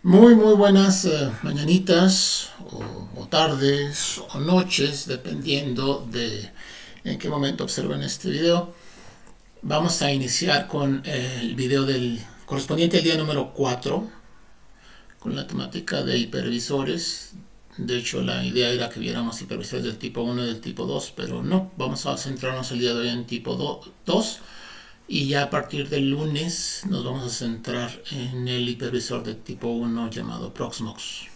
Muy buenas mañanitas o tardes o noches, dependiendo de en qué momento observen este video. Vamos a iniciar con el video del correspondiente al día número 4, con la temática de hipervisores. De hecho, la idea era que viéramos hipervisores del tipo 1 y del tipo 2, pero no, vamos a centrarnos el día de hoy en tipo 2. Y ya a partir del lunes nos vamos a centrar en el hipervisor de tipo 1 llamado Proxmox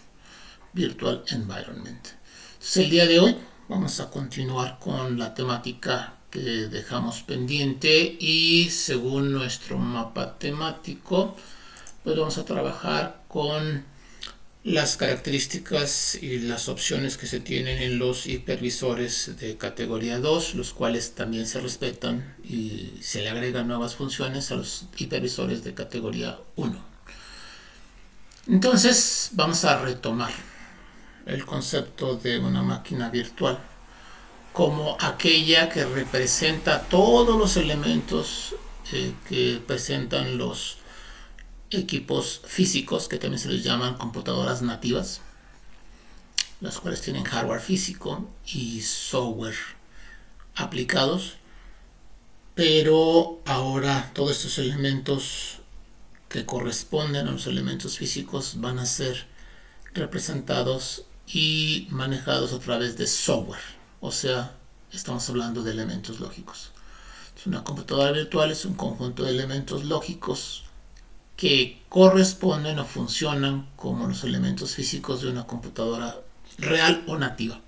Virtual Environment. Entonces el día de hoy vamos a continuar con la temática que dejamos pendiente y según nuestro mapa temático pues vamos a trabajar con las características y las opciones que se tienen en los hipervisores de categoría 2, los cuales también se respetan y se le agregan nuevas funciones a los hipervisores de categoría 1. Entonces vamos a retomar el concepto de una máquina virtual como aquella que representa todos los elementos que presentan los equipos físicos, que también se les llaman computadoras nativas, las cuales tienen hardware físico y software aplicados, pero ahora todos estos elementos que corresponden a los elementos físicos van a ser representados y manejados a través de software, o sea, estamos hablando de elementos lógicos. Una computadora virtual es un conjunto de elementos lógicos que corresponden o funcionan como los elementos físicos de una computadora real o nativa,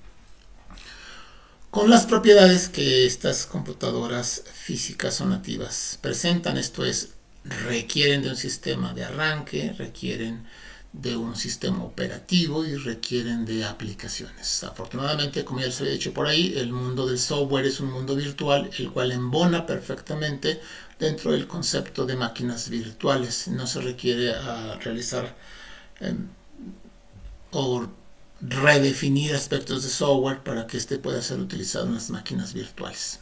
con las propiedades que estas computadoras físicas o nativas presentan. Esto es, requieren de un sistema de arranque, requieren de un sistema operativo y requieren de aplicaciones. Afortunadamente, como ya les había dicho por ahí, el mundo del software es un mundo virtual, el cual embona perfectamente dentro del concepto de máquinas virtuales. No se requiere realizar o redefinir aspectos de software para que este pueda ser utilizado en las máquinas virtuales.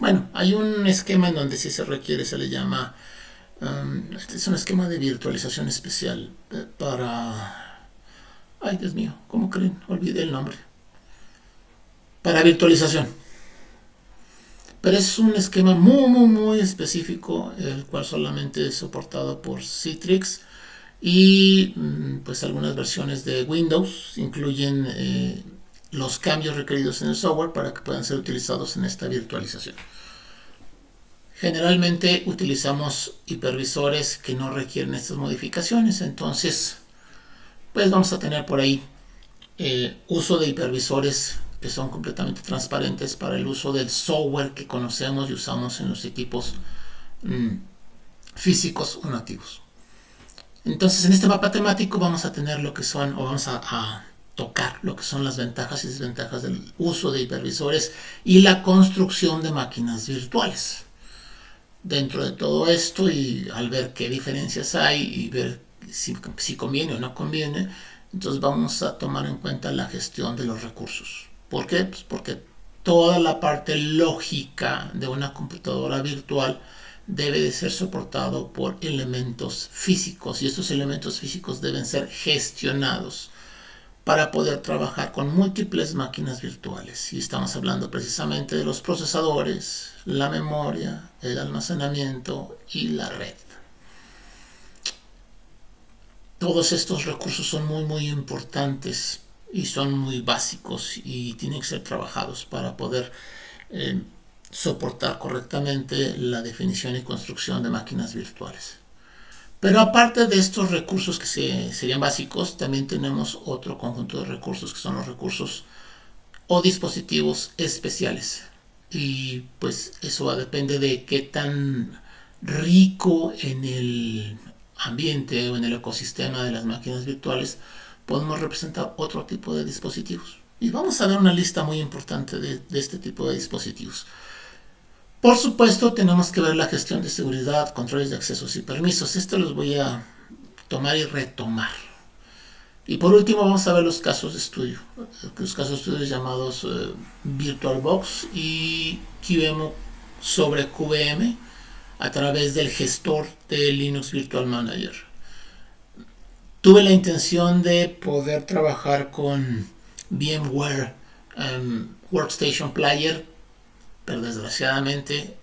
Bueno, hay un esquema en donde sí se requiere, se le llama este es un esquema de virtualización especial para... Ay, Dios mío, ¿cómo creen? Olvidé el nombre. Para virtualización. Pero es un esquema muy específico, el cual solamente es soportado por Citrix y pues algunas versiones de Windows incluyen los cambios requeridos en el software para que puedan ser utilizados en esta virtualización. Generalmente utilizamos hipervisores que no requieren estas modificaciones, entonces pues vamos a tener por ahí uso de hipervisores que son completamente transparentes para el uso del software que conocemos y usamos en los equipos físicos o nativos. Entonces en este mapa temático vamos a tener lo que son, o vamos a tocar lo que son las ventajas y desventajas del uso de hipervisores y la construcción de máquinas virtuales. Dentro de todo esto, y al ver qué diferencias hay y ver si conviene o no conviene, entonces vamos a tomar en cuenta la gestión de los recursos. ¿Por qué? Pues porque toda la parte lógica de una computadora virtual debe de ser soportado por elementos físicos, y estos elementos físicos deben ser gestionados para poder trabajar con múltiples máquinas virtuales. Y estamos hablando precisamente de los procesadores, la memoria, el almacenamiento y la red. Todos estos recursos son muy importantes y son muy básicos y tienen que ser trabajados para poder soportar correctamente la definición y construcción de máquinas virtuales. Pero aparte de estos recursos que serían básicos, también tenemos otro conjunto de recursos que son los recursos o dispositivos especiales. Y pues eso depende de qué tan rico en el ambiente o en el ecosistema de las máquinas virtuales podemos representar otro tipo de dispositivos. Y vamos a ver una lista muy importante de este tipo de dispositivos. Por supuesto, tenemos que ver la gestión de seguridad, controles de accesos y permisos. Esto los voy a tomar y retomar. Y por último vamos a ver los casos de estudio. Los casos de estudio llamados VirtualBox y QEMU sobre QVM a través del gestor de Linux Virtual Manager. Tuve la intención de poder trabajar con VMware Workstation Player, pero desgraciadamente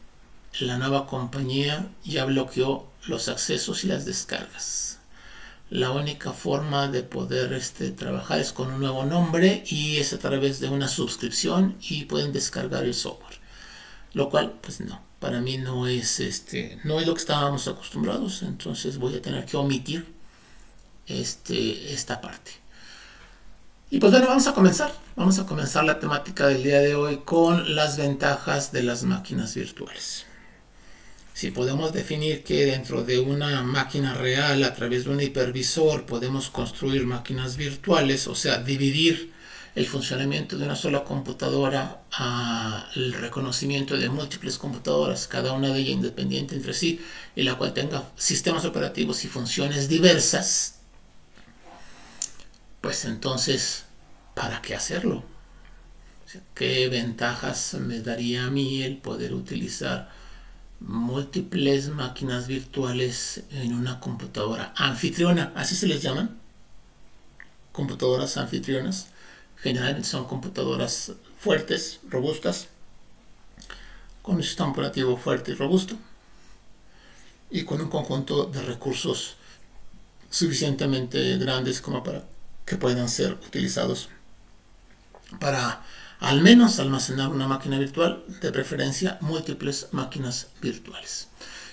la nueva compañía ya bloqueó los accesos y las descargas. La única forma de poder trabajar es con un nuevo nombre y es a través de una suscripción y pueden descargar el software. Lo cual, pues no, para mí no es no es lo que estábamos acostumbrados, entonces voy a tener que omitir esta parte. Y pues bueno, vamos a comenzar la temática del día de hoy con las ventajas de las máquinas virtuales. Si podemos definir que dentro de una máquina real, a través de un hipervisor, podemos construir máquinas virtuales, o sea, dividir el funcionamiento de una sola computadora al reconocimiento de múltiples computadoras, cada una de ellas independiente entre sí, y la cual tenga sistemas operativos y funciones diversas, pues entonces, ¿para qué hacerlo? ¿Qué ventajas me daría a mí el poder utilizar múltiples máquinas virtuales en una computadora anfitriona? Así se les llaman, computadoras anfitrionas. Generalmente son computadoras fuertes, robustas, con un sistema operativo fuerte y robusto, y con un conjunto de recursos suficientemente grandes como para que puedan ser utilizados para al menos almacenar una máquina virtual, de preferencia múltiples máquinas virtuales.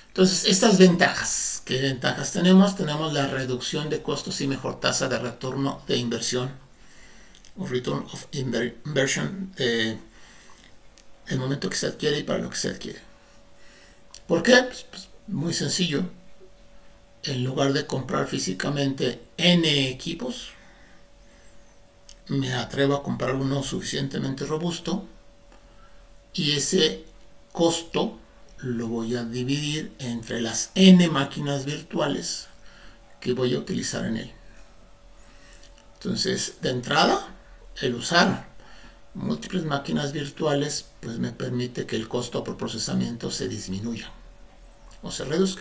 Entonces, estas ventajas, ¿qué ventajas tenemos? Tenemos la reducción de costos y mejor tasa de retorno de inversión, o return of inversion, de el momento que se adquiere y para lo que se adquiere. ¿Por qué? Pues muy sencillo. En lugar de comprar físicamente N equipos, me atrevo a comprar uno suficientemente robusto y ese costo lo voy a dividir entre las N máquinas virtuales que voy a utilizar en él. Entonces, de entrada, el usar múltiples máquinas virtuales pues me permite que el costo por procesamiento se disminuya o se reduzca.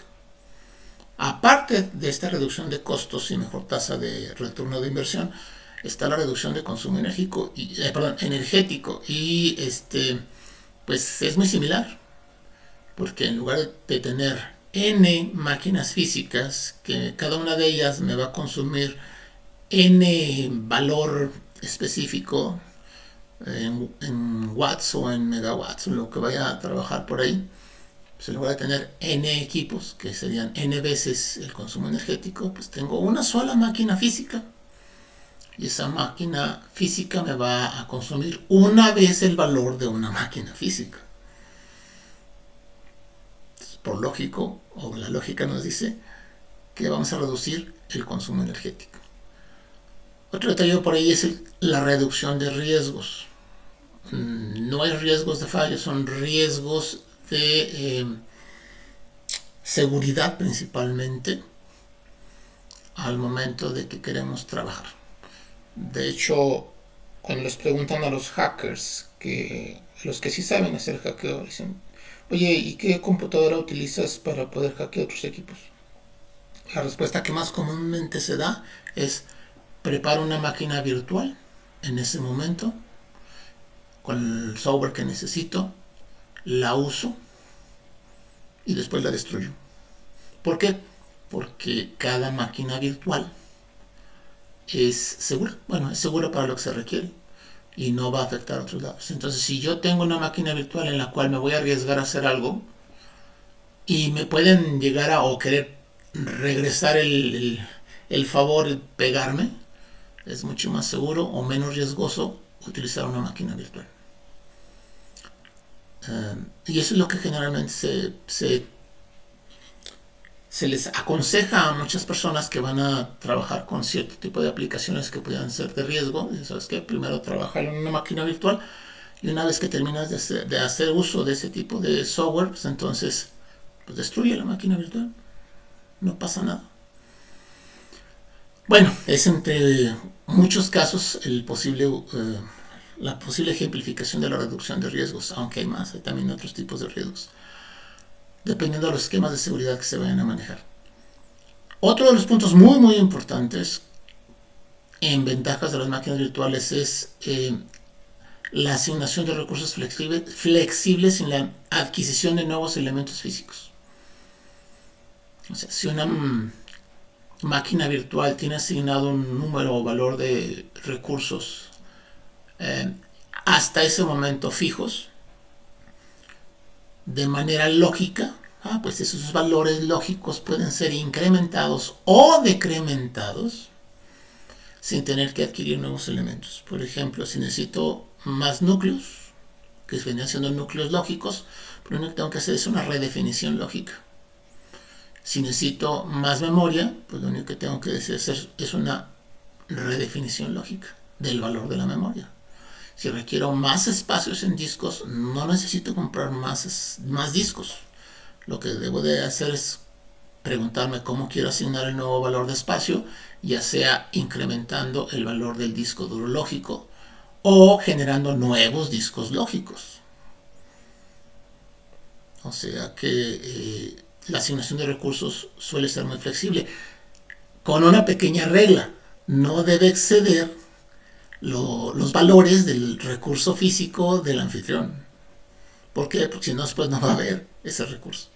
Aparte de esta reducción de costos y mejor tasa de retorno de inversión, está la reducción de consumo energético y pues es muy similar, porque en lugar de tener N máquinas físicas, que cada una de ellas me va a consumir N valor específico en watts o en megawatts, lo que vaya a trabajar por ahí, pues en lugar de tener N equipos, que serían N veces el consumo energético, pues tengo una sola máquina física. Y esa máquina física me va a consumir una vez el valor de una máquina física. Por lógico, o la lógica nos dice que vamos a reducir el consumo energético. Otro detalle por ahí es la reducción de riesgos. No hay riesgos de fallo, son riesgos de seguridad principalmente al momento de que queremos trabajar. De hecho, cuando les preguntan a los hackers, los que sí saben hacer hackeo, dicen, oye, ¿y qué computadora utilizas para poder hackear otros equipos? La respuesta que más comúnmente se da es, preparo una máquina virtual en ese momento, con el software que necesito, la uso y después la destruyo. ¿Por qué? Porque cada máquina virtual es segura. Bueno, es segura para lo que se requiere y no va a afectar a otros lados. Entonces, si yo tengo una máquina virtual en la cual me voy a arriesgar a hacer algo y me pueden llegar o querer regresar el favor, el pegarme, es mucho más seguro o menos riesgoso utilizar una máquina virtual. Y eso es lo que generalmente se les aconseja a muchas personas que van a trabajar con cierto tipo de aplicaciones que puedan ser de riesgo. ¿Sabes qué? Primero trabaja en una máquina virtual y una vez que terminas de hacer uso de ese tipo de software, pues entonces pues destruye la máquina virtual. No pasa nada. Bueno, es entre muchos casos la posible ejemplificación de la reducción de riesgos, aunque hay más, hay también otros tipos de riesgos, dependiendo de los esquemas de seguridad que se vayan a manejar. Otro de los puntos muy muy importantes en ventajas de las máquinas virtuales es la asignación de recursos flexibles en la adquisición de nuevos elementos físicos. O sea, si una máquina virtual tiene asignado un número o valor de recursos hasta ese momento fijos, de manera lógica, pues esos valores lógicos pueden ser incrementados o decrementados sin tener que adquirir nuevos elementos. Por ejemplo, si necesito más núcleos, que venían siendo núcleos lógicos, lo único que tengo que hacer es una redefinición lógica. Si necesito más memoria, pues lo único que tengo que hacer es una redefinición lógica del valor de la memoria. Si requiero más espacios en discos, no necesito comprar más discos. Lo que debo de hacer es preguntarme cómo quiero asignar el nuevo valor de espacio, ya sea incrementando el valor del disco duro lógico o generando nuevos discos lógicos. O sea que la asignación de recursos suele ser muy flexible, con una pequeña regla: no debe exceder los valores del recurso físico del anfitrión. ¿Por qué? Porque si no, después no va a haber ese recurso.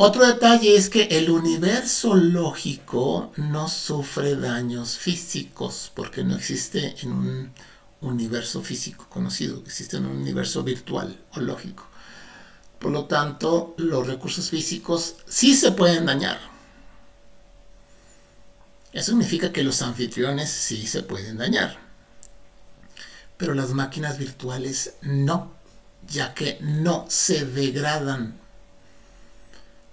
Otro detalle es que el universo lógico no sufre daños físicos porque no existe en un universo físico conocido, existe en un universo virtual o lógico. Por lo tanto, los recursos físicos sí se pueden dañar. Eso significa que los anfitriones sí se pueden dañar, pero las máquinas virtuales no, ya que no se degradan.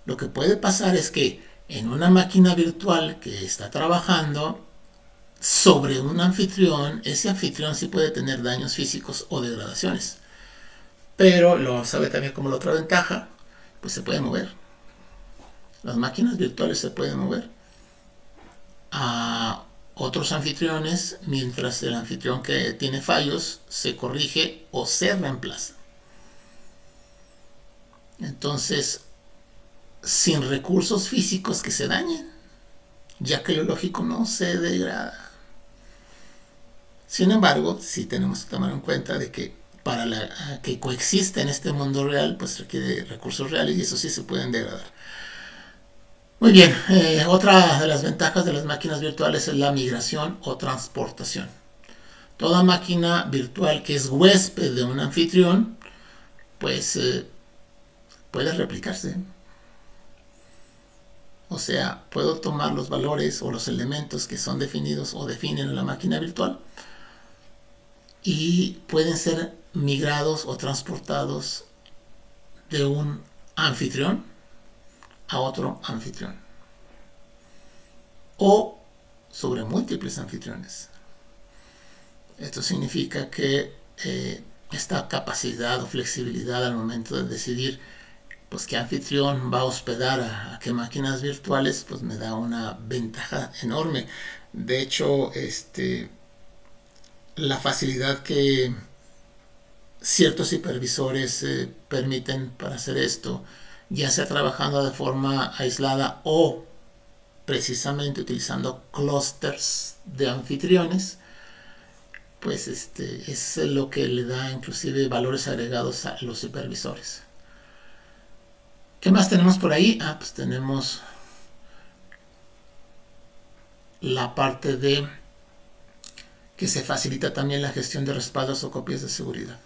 Lo que puede pasar es que en una máquina virtual que está trabajando sobre un anfitrión, ese anfitrión sí puede tener daños físicos o degradaciones. Pero lo sabe también como la otra ventaja, pues se puede mover. Las máquinas virtuales se pueden mover a otros anfitriones mientras el anfitrión que tiene fallos se corrige o se reemplaza. Entonces, sin recursos físicos que se dañen, ya que lo lógico no se degrada. Sin embargo, sí tenemos que tomar en cuenta de que para que coexista en este mundo real, pues requiere recursos reales y eso sí se pueden degradar. Muy bien, otra de las ventajas de las máquinas virtuales es la migración o transportación. Toda máquina virtual que es huésped de un anfitrión, pues puede replicarse. O sea, puedo tomar los valores o los elementos que son definidos o definen en la máquina virtual y pueden ser migrados o transportados de un anfitrión a otro anfitrión o sobre múltiples anfitriones. Esto significa que esta capacidad o flexibilidad al momento de decidir pues qué anfitrión va a hospedar a qué máquinas virtuales, pues me da una ventaja enorme. De hecho, la facilidad que ciertos hipervisores permiten para hacer esto, ya sea trabajando de forma aislada o precisamente utilizando clústeres de anfitriones, pues es lo que le da inclusive valores agregados a los hipervisores. ¿Qué más tenemos por ahí? Pues tenemos la parte de que se facilita también la gestión de respaldos o copias de seguridad.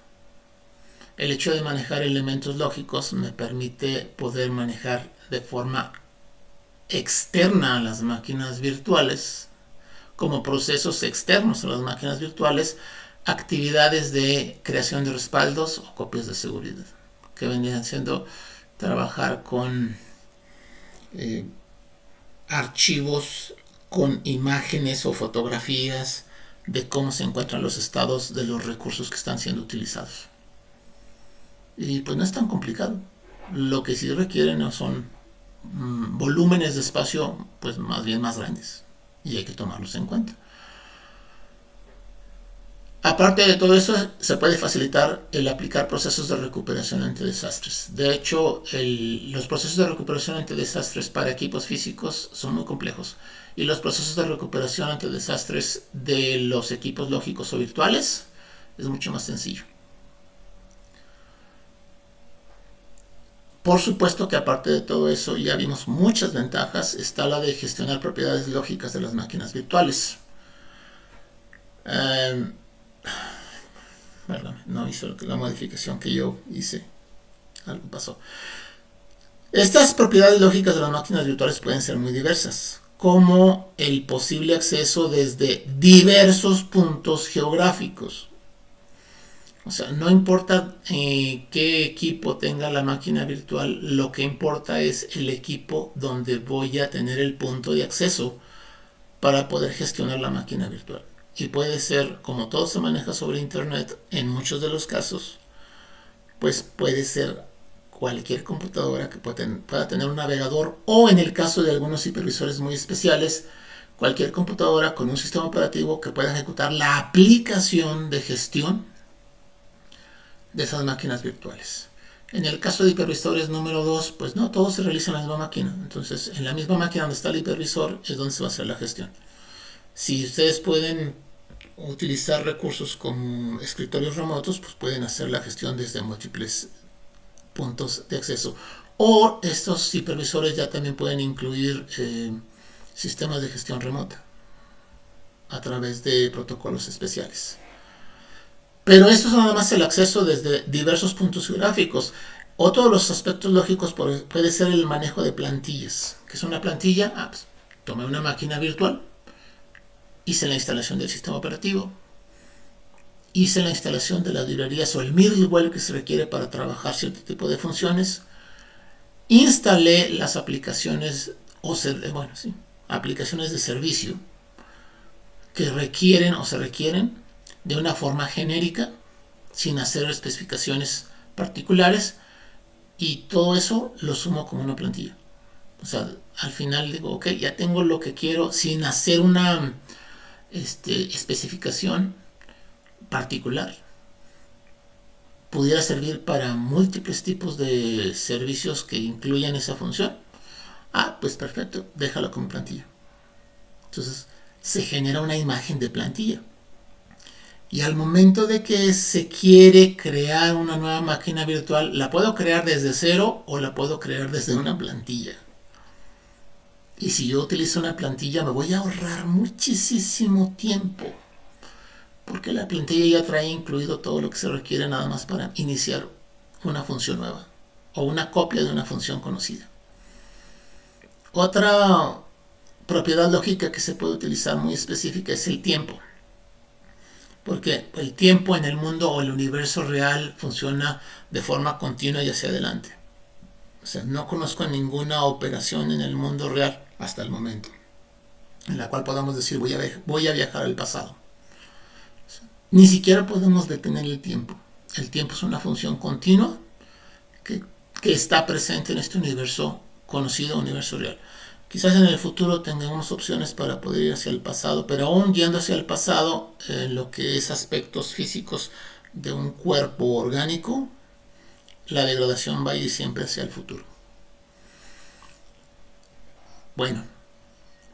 El hecho de manejar elementos lógicos me permite poder manejar de forma externa a las máquinas virtuales, como procesos externos a las máquinas virtuales, actividades de creación de respaldos o copias de seguridad, que vendrían siendo trabajar con archivos con imágenes o fotografías de cómo se encuentran los estados de los recursos que están siendo utilizados. Y pues no es tan complicado. Lo que sí requieren son volúmenes de espacio pues más bien más grandes y hay que tomarlos en cuenta. Aparte de todo eso, se puede facilitar el aplicar procesos de recuperación ante desastres. De hecho, los procesos de recuperación ante desastres para equipos físicos son muy complejos. Y los procesos de recuperación ante desastres de los equipos lógicos o virtuales es mucho más sencillo. Por supuesto que aparte de todo eso, ya vimos muchas ventajas. Está la de gestionar propiedades lógicas de las máquinas virtuales. No hizo la modificación que yo hice. Algo pasó. Estas propiedades lógicas de las máquinas virtuales pueden ser muy diversas, como el posible acceso desde diversos puntos geográficos. O sea, no importa qué equipo tenga la máquina virtual, lo que importa es el equipo donde voy a tener el punto de acceso para poder gestionar la máquina virtual. Y puede ser, como todo se maneja sobre internet, en muchos de los casos, pues puede ser cualquier computadora que pueda tener un navegador, o en el caso de algunos hipervisores muy especiales, cualquier computadora con un sistema operativo que pueda ejecutar la aplicación de gestión de esas máquinas virtuales. En el caso de hipervisores número 2, pues no, todo se realiza en la misma máquina. Entonces, en la misma máquina donde está el hipervisor es donde se va a hacer la gestión. Si ustedes pueden utilizar recursos como escritorios remotos, pues pueden hacer la gestión desde múltiples puntos de acceso. O estos hipervisores ya también pueden incluir sistemas de gestión remota a través de protocolos especiales. Pero esto es nada más el acceso desde diversos puntos geográficos. Otro de los aspectos lógicos puede ser el manejo de plantillas. ¿Qué es una plantilla? Pues, tomé una máquina virtual, hice la instalación del sistema operativo, hice la instalación de las librerías o el middleware que se requiere para trabajar cierto tipo de funciones, instalé las aplicaciones aplicaciones de servicio que requieren o se requieren de una forma genérica, sin hacer especificaciones particulares, y todo eso lo sumo como una plantilla. O sea, al final digo, ok, ya tengo lo que quiero sin hacer una especificación particular. Pudiera servir para múltiples tipos de servicios que incluyan esa función. Pues perfecto, déjalo como plantilla. Entonces se genera una imagen de plantilla. Y al momento de que se quiere crear una nueva máquina virtual, la puedo crear desde cero o la puedo crear desde una plantilla. Y si yo utilizo una plantilla, me voy a ahorrar muchísimo tiempo, porque la plantilla ya trae incluido todo lo que se requiere nada más para iniciar una función nueva o una copia de una función conocida. Otra propiedad lógica que se puede utilizar muy específica es el tiempo. Porque el tiempo en el mundo o el universo real funciona de forma continua y hacia adelante. O sea, no conozco ninguna operación en el mundo real hasta el momento en la cual podamos decir voy a viajar al pasado. O sea, ni siquiera podemos detener el tiempo. El tiempo es una función continua que está presente en este universo conocido, universo real. Quizás en el futuro tengamos opciones para poder ir hacia el pasado, pero aún yendo hacia el pasado, lo que es aspectos físicos de un cuerpo orgánico, la degradación va a ir siempre hacia el futuro. Bueno,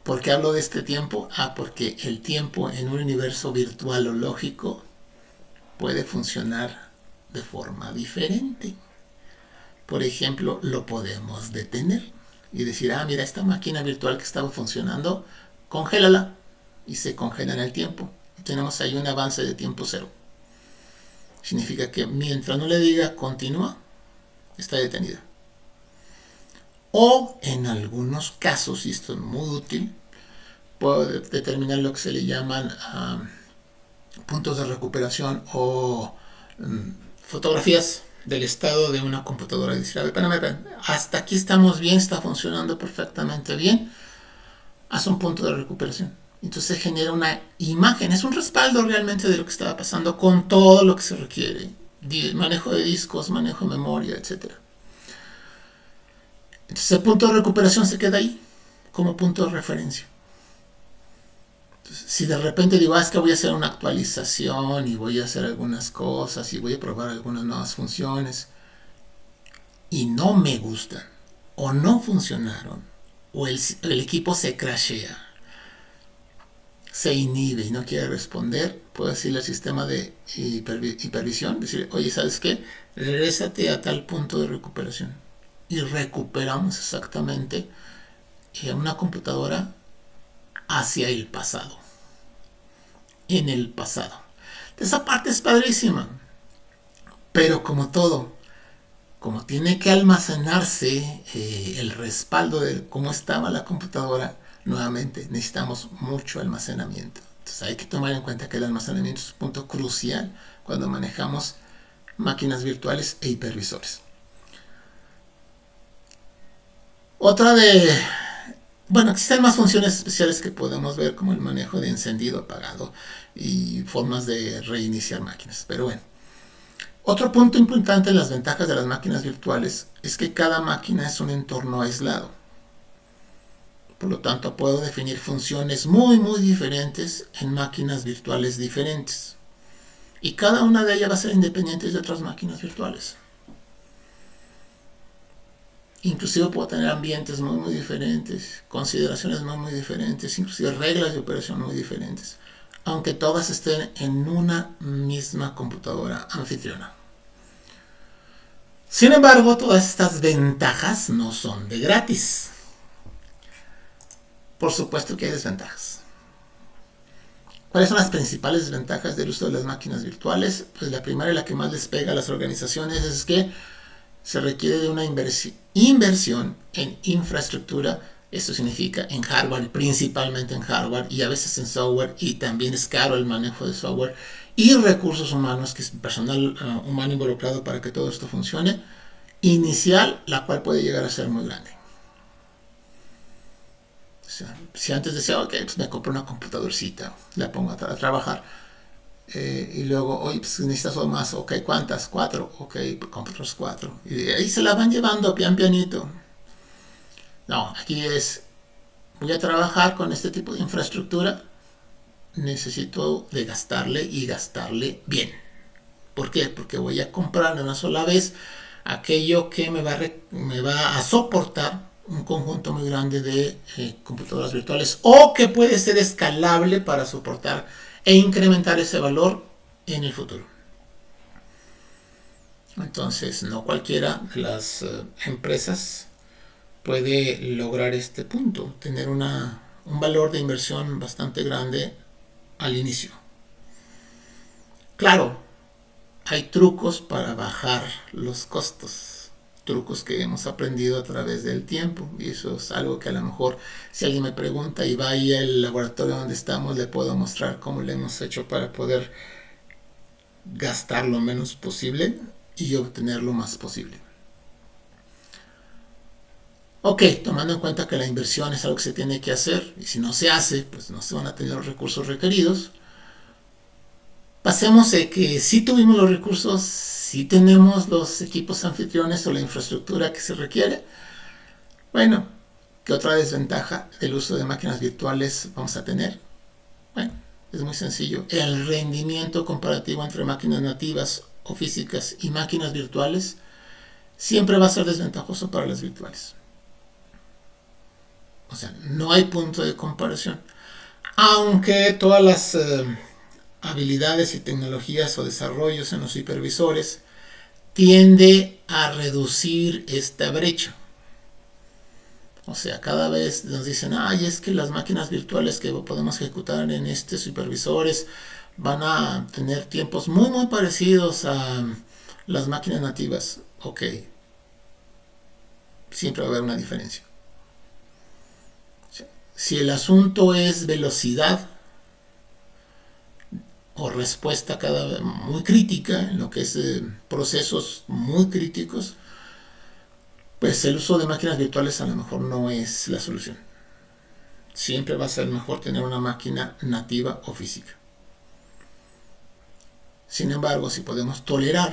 ¿por qué hablo de este tiempo? Porque el tiempo en un universo virtual o lógico puede funcionar de forma diferente. Por ejemplo, lo podemos detener y decir, mira, esta máquina virtual que estaba funcionando, congélala, y se congela en el tiempo. Tenemos ahí un avance de tiempo cero. Significa que mientras no le diga continúa, está detenida. O en algunos casos, y esto es muy útil, puedo determinar lo que se le llaman puntos de recuperación o fotografías del estado de una computadora. Y decir, espérame, hasta aquí estamos bien, está funcionando perfectamente bien. Haz un punto de recuperación. Entonces se genera una imagen, es un respaldo realmente de lo que estaba pasando con todo lo que se requiere. Manejo de discos, manejo de memoria, etc. Entonces el punto de recuperación se queda ahí como punto de referencia. Si de repente digo, es que voy a hacer una actualización y voy a hacer algunas cosas y voy a probar algunas nuevas funciones y no me gustan o no funcionaron o el equipo se crashea, se inhibe y no quiere responder, puedo decirle al sistema de hipervisión, decirle, oye, ¿sabes qué? Regrésate a tal punto de recuperación y recuperamos exactamente una computadora hacia el pasado, en el pasado. Esa parte es padrísima, pero como todo, como tiene que almacenarse el respaldo de cómo estaba la computadora, nuevamente necesitamos mucho almacenamiento. Entonces hay que tomar en cuenta que el almacenamiento es un punto crucial cuando manejamos máquinas virtuales e hipervisores. Otra de... Bueno, existen más funciones especiales que podemos ver, como el manejo de encendido, apagado y formas de reiniciar máquinas. Pero bueno, otro punto importante en las ventajas de las máquinas virtuales es que cada máquina es un entorno aislado. Por lo tanto, puedo definir funciones muy diferentes en máquinas virtuales diferentes. Y cada una de ellas va a ser independiente de otras máquinas virtuales. Inclusive puedo tener ambientes muy diferentes, consideraciones muy diferentes, inclusive reglas de operación muy diferentes, aunque todas estén en una misma computadora anfitriona. Sin embargo, todas estas ventajas no son de gratis. Por supuesto que hay desventajas. ¿Cuáles son las principales desventajas del uso de las máquinas virtuales? Pues la primera y la que más les pega a las organizaciones es que se requiere de una inversión en infraestructura. Esto significa en hardware, principalmente en hardware, y a veces en software, y también es caro el manejo de software, y recursos humanos, que es personal humano involucrado para que todo esto funcione, inicial, la cual puede llegar a ser muy grande. O sea, si antes decía, ok, pues me compro una computadorcita, la pongo a trabajar, y luego, oye, pues necesitas más, ok, ¿cuántas? 4, ok, compro otros 4. Y de ahí se la van llevando pianito. No, aquí es, voy a trabajar con este tipo de infraestructura, necesito de gastarle y gastarle bien. ¿Por qué? Porque voy a comprar de una sola vez aquello que me va a soportar un conjunto muy grande de computadoras virtuales, o que puede ser escalable para soportar e incrementar ese valor en el futuro. Entonces, no cualquiera de las empresas puede lograr este punto, tener un valor de inversión bastante grande al inicio. Claro, hay trucos para bajar los costos, trucos que hemos aprendido a través del tiempo, y eso es algo que a lo mejor, si alguien me pregunta y va ahí al laboratorio donde estamos, le puedo mostrar cómo le hemos hecho para poder gastar lo menos posible y obtener lo más posible. Ok, tomando en cuenta que la inversión es algo que se tiene que hacer, y si no se hace, pues no se van a tener los recursos requeridos. Pasemos de que sí tuvimos los recursos, sí tenemos los equipos anfitriones o la infraestructura que se requiere. Bueno, ¿qué otra desventaja del uso de máquinas virtuales vamos a tener? Bueno, es muy sencillo. El rendimiento comparativo entre máquinas nativas o físicas y máquinas virtuales siempre va a ser desventajoso para las virtuales. O sea, no hay punto de comparación. Aunque todas las habilidades y tecnologías o desarrollos en los hipervisores tiende a reducir esta brecha. O sea, cada vez nos dicen, ay, es que las máquinas virtuales que podemos ejecutar en estos supervisores van a tener tiempos muy parecidos a las máquinas nativas. Ok, siempre va a haber una diferencia. Si el asunto es velocidad o respuesta cada vez muy crítica, en lo que es procesos muy críticos, pues el uso de máquinas virtuales a lo mejor no es la solución. Siempre va a ser mejor tener una máquina nativa o física. Sin embargo, si podemos tolerar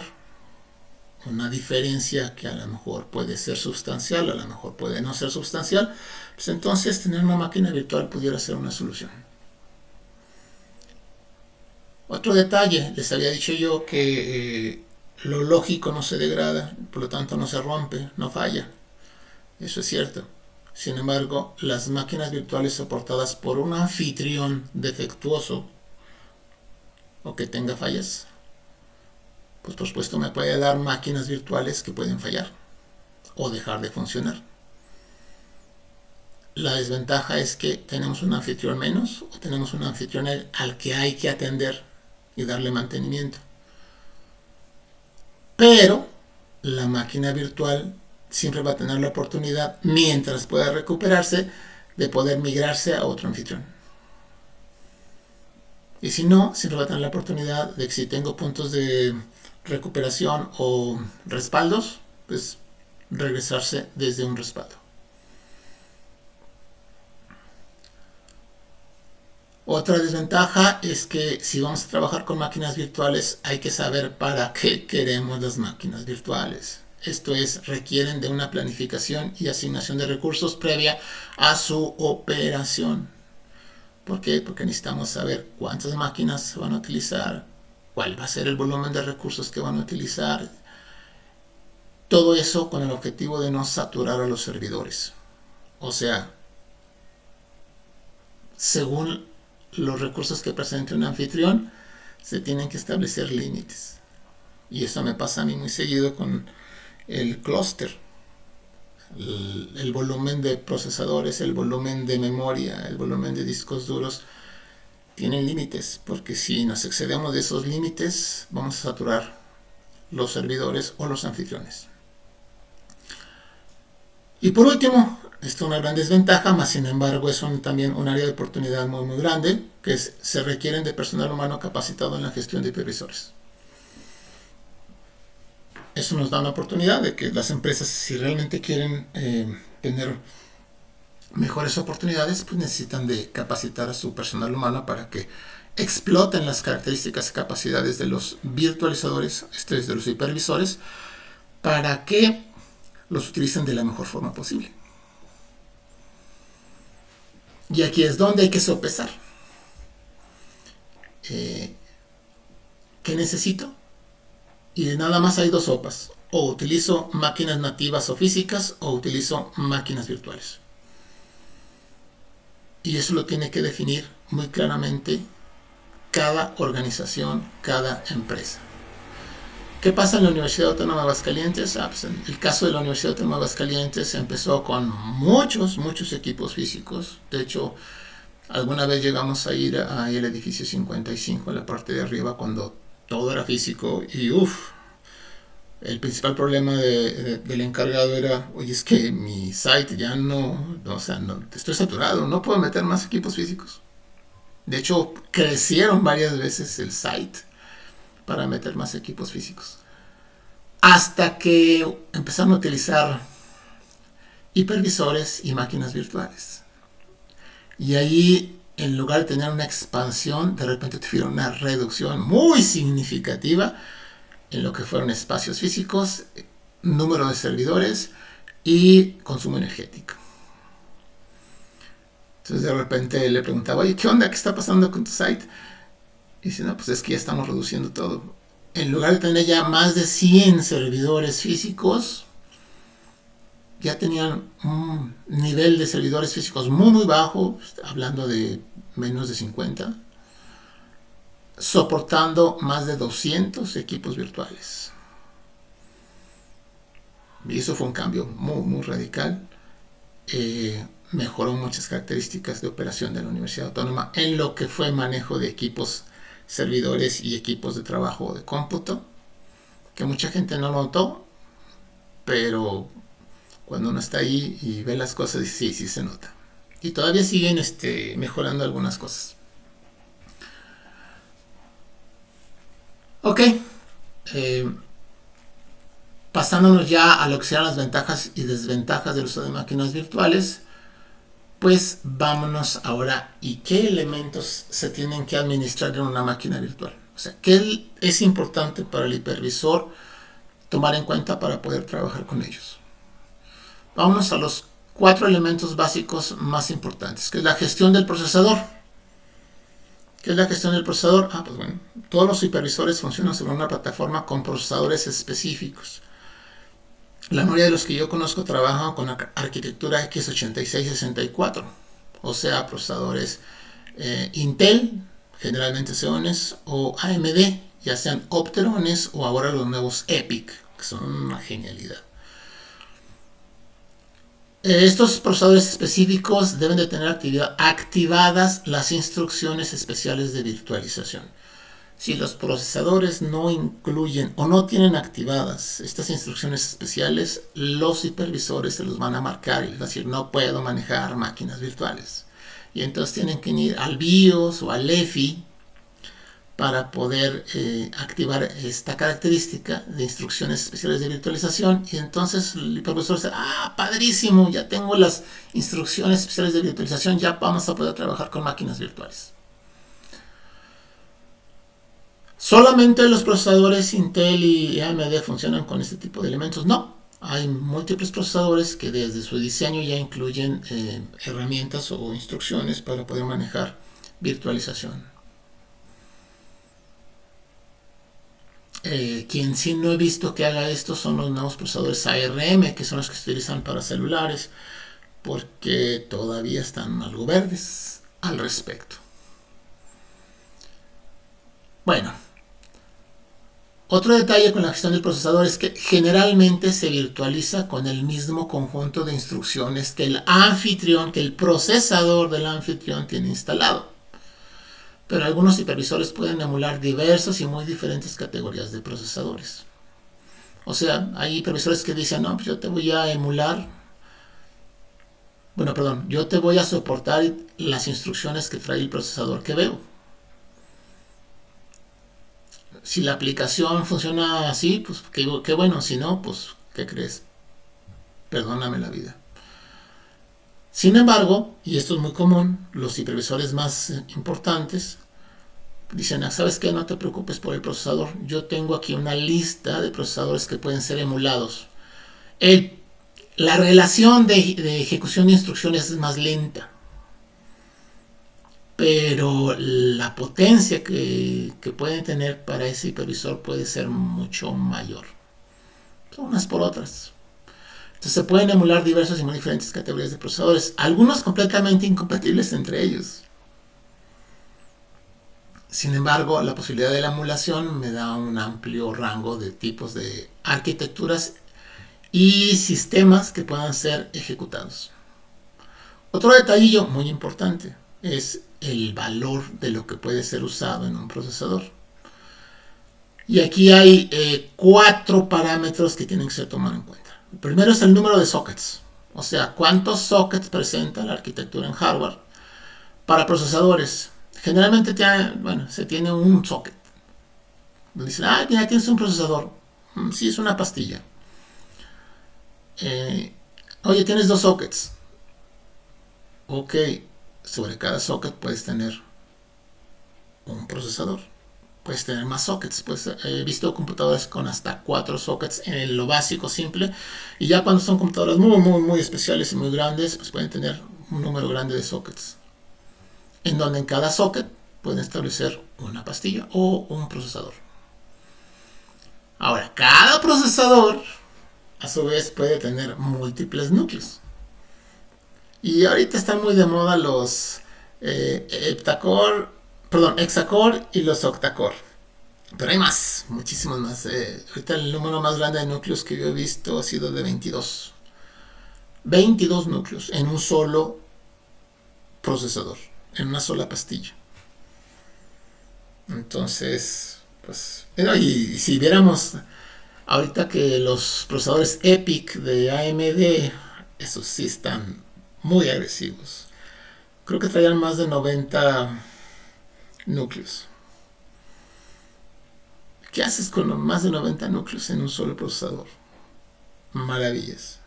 una diferencia que a lo mejor puede ser sustancial, a lo mejor puede no ser sustancial, pues entonces tener una máquina virtual pudiera ser una solución. Otro detalle, les había dicho yo que lo lógico no se degrada, por lo tanto no se rompe, no falla. Eso es cierto. Sin embargo, las máquinas virtuales soportadas por un anfitrión defectuoso o que tenga fallas, pues por supuesto me puede dar máquinas virtuales que pueden fallar o dejar de funcionar. La desventaja es que tenemos un anfitrión menos o tenemos un anfitrión al que hay que atender y darle mantenimiento. Pero la máquina virtual siempre va a tener la oportunidad, mientras pueda recuperarse, de poder migrarse a otro anfitrión. Y si no, siempre va a tener la oportunidad de que si tengo puntos de recuperación o respaldos, pues regresarse desde un respaldo. Otra desventaja es que si vamos a trabajar con máquinas virtuales hay que saber para qué queremos las máquinas virtuales. Esto es, requieren de una planificación y asignación de recursos previa a su operación. ¿Por qué? Porque necesitamos saber cuántas máquinas se van a utilizar, cuál va a ser el volumen de recursos que van a utilizar. Todo eso con el objetivo de no saturar a los servidores. O sea, según los recursos que presente un anfitrión, se tienen que establecer límites. Y eso me pasa a mí muy seguido con el clúster. El volumen de procesadores, el volumen de memoria, el volumen de discos duros tienen límites, porque si nos excedemos de esos límites vamos a saturar los servidores o los anfitriones. Y por último, esto es una gran desventaja, más sin embargo es también un área de oportunidad muy grande, que se requieren de personal humano capacitado en la gestión de hipervisores. Eso nos da una oportunidad de que las empresas, si realmente quieren tener mejores oportunidades, pues necesitan de capacitar a su personal humano para que exploten las características y capacidades de los virtualizadores, de los hipervisores, para que los utilicen de la mejor forma posible. Y aquí es donde hay que sopesar. ¿Qué necesito? Y nada más hay dos sopas. O utilizo máquinas nativas o físicas o utilizo máquinas virtuales. Y eso lo tiene que definir muy claramente cada organización, cada empresa. ¿Qué pasa en la Universidad Autónoma de Aguascalientes? Pues en el caso de la Universidad Autónoma de Aguascalientes se empezó con muchos equipos físicos. De hecho, alguna vez llegamos a ir al edificio 55 en la parte de arriba cuando todo era físico y el principal problema del encargado era, oye, es que mi site ya no, estoy saturado, no puedo meter más equipos físicos. De hecho, crecieron varias veces el site para meter más equipos físicos. Hasta que empezaron a utilizar hipervisores y máquinas virtuales. Y ahí, en lugar de tener una expansión, de repente tuvieron una reducción muy significativa en lo que fueron espacios físicos, número de servidores y consumo energético. Entonces de repente le preguntaba, oye, ¿qué onda? ¿Qué está pasando con tu site? Y dice, no, pues es que ya estamos reduciendo todo. En lugar de tener ya más de 100 servidores físicos, ya tenían un nivel de servidores físicos muy bajo, hablando de menos de 50, soportando más de 200 equipos virtuales. Y eso fue un cambio muy radical. Mejoró muchas características de operación de la Universidad Autónoma en lo que fue manejo de equipos, servidores y equipos de trabajo de cómputo, que mucha gente no notó, pero cuando uno está ahí y ve las cosas, dice, sí se nota. Y todavía siguen mejorando algunas cosas. Ok, pasándonos ya a lo que sean las ventajas y desventajas del uso de máquinas virtuales, pues vámonos ahora y qué elementos se tienen que administrar en una máquina virtual. O sea, qué es importante para el hipervisor tomar en cuenta para poder trabajar con ellos. Vámonos a los 4 elementos básicos más importantes, que es la gestión del procesador, ¿Qué es la gestión del procesador? Pues bueno, todos los hipervisores funcionan sobre una plataforma con procesadores específicos. La mayoría de los que yo conozco trabajan con arquitectura x86-64, o sea, procesadores Intel, generalmente Xeones, o AMD, ya sean Opterones o ahora los nuevos EPYC, que son una genialidad. Estos procesadores específicos deben de tener activadas las instrucciones especiales de virtualización. Si los procesadores no incluyen o no tienen activadas estas instrucciones especiales, los hipervisores se los van a marcar y decir no puedo manejar máquinas virtuales. Y entonces tienen que ir al BIOS o al EFI para poder activar esta característica de instrucciones especiales de virtualización. Y entonces el hipervisor dice, padrísimo, ya tengo las instrucciones especiales de virtualización, ya vamos a poder trabajar con máquinas virtuales. ¿Solamente los procesadores Intel y AMD funcionan con este tipo de elementos? No, hay múltiples procesadores que desde su diseño ya incluyen herramientas o instrucciones para poder manejar virtualización. Quien sí no he visto que haga esto son los nuevos procesadores ARM, que son los que se utilizan para celulares, porque todavía están algo verdes al respecto. Bueno, otro detalle con la gestión del procesador es que generalmente se virtualiza con el mismo conjunto de instrucciones que el anfitrión, que el procesador del anfitrión tiene instalado. Pero algunos hipervisores pueden emular diversas y muy diferentes categorías de procesadores. O sea, hay hipervisores que dicen, no, pues yo te voy a emular, yo te voy a soportar las instrucciones que trae el procesador que veo. Si la aplicación funciona así, pues qué bueno. Si no, pues, ¿qué crees? Perdóname la vida. Sin embargo, y esto es muy común, los hipervisores más importantes dicen, ¿sabes qué? No te preocupes por el procesador. Yo tengo aquí una lista de procesadores que pueden ser emulados. La relación de ejecución de instrucciones es más lenta, pero la potencia que pueden tener para ese hipervisor puede ser mucho mayor. Unas por otras. Entonces se pueden emular diversas y muy diferentes categorías de procesadores, algunos completamente incompatibles entre ellos. Sin embargo, la posibilidad de la emulación me da un amplio rango de tipos de arquitecturas y sistemas que puedan ser ejecutados. Otro detallillo muy importante es el valor de lo que puede ser usado en un procesador. Y aquí hay 4 parámetros que tienen que ser tomados en cuenta. El primero es el número de sockets, o sea, cuántos sockets presenta la arquitectura en hardware. Para procesadores, generalmente se tiene un socket. Dicen, ya tienes un procesador. Sí, es una pastilla. Oye, tienes 2 sockets. Ok, sobre cada socket puedes tener un procesador. Puedes tener más sockets. Pues he visto computadoras con hasta 4 sockets en lo básico, simple. Y ya cuando son computadoras muy especiales y muy grandes, pues pueden tener un número grande de sockets. En donde en cada socket pueden establecer una pastilla o un procesador. Ahora, cada procesador a su vez puede tener múltiples núcleos. Y ahorita están muy de moda los hexacore y los octacore. Pero hay más, muchísimos más. Ahorita el número más grande de núcleos que yo he visto ha sido de 22. 22 núcleos en un solo procesador, en una sola pastilla. Entonces, pues, y si viéramos ahorita que los procesadores EPYC de AMD, esos sí están muy agresivos. Creo que traían más de 90 núcleos. ¿Qué haces con más de 90 núcleos en un solo procesador? Maravillas.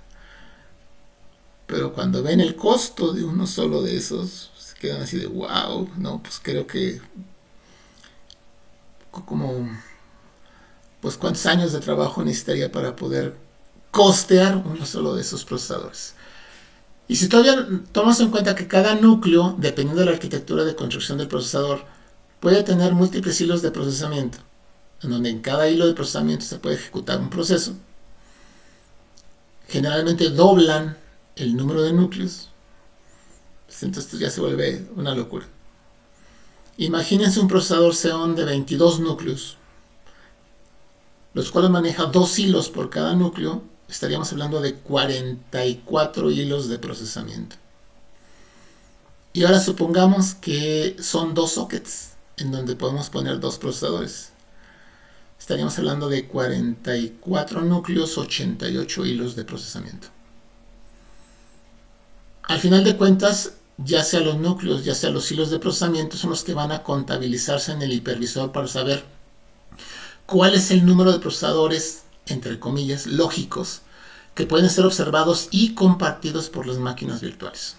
Pero cuando ven el costo de uno solo de esos, se quedan así de wow. No, pues creo que pues cuántos años de trabajo necesitaría para poder costear uno solo de esos procesadores. Y si todavía tomamos en cuenta que cada núcleo, dependiendo de la arquitectura de construcción del procesador, puede tener múltiples hilos de procesamiento, en donde en cada hilo de procesamiento se puede ejecutar un proceso. Generalmente doblan el número de núcleos, entonces esto ya se vuelve una locura. Imagínense un procesador Xeon de 22 núcleos, los cuales maneja 2 hilos por cada núcleo. Estaríamos hablando de 44 hilos de procesamiento. Y ahora supongamos que son 2 sockets en donde podemos poner 2 procesadores. Estaríamos hablando de 44 núcleos, 88 hilos de procesamiento. Al final de cuentas, ya sea los núcleos, ya sea los hilos de procesamiento, son los que van a contabilizarse en el hipervisor para saber cuál es el número de procesadores, entre comillas, lógicos, que pueden ser observados y compartidos por las máquinas virtuales.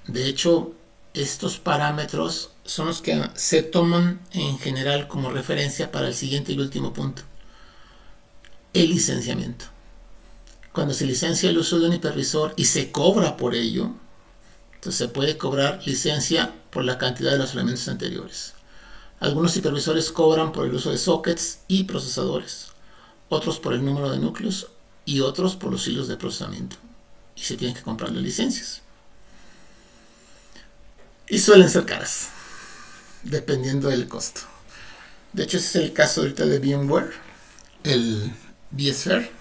De hecho, estos parámetros son los que se toman en general como referencia para el siguiente y último punto: el licenciamiento. Cuando se licencia el uso de un hipervisor y se cobra por ello, entonces se puede cobrar licencia por la cantidad de los elementos anteriores. Algunos hipervisores cobran por el uso de sockets y procesadores, otros por el número de núcleos y otros por los hilos de procesamiento, y se tienen que comprar las licencias. Y suelen ser caras, dependiendo del costo. De hecho, ese es el caso ahorita de VMware, el vSphere.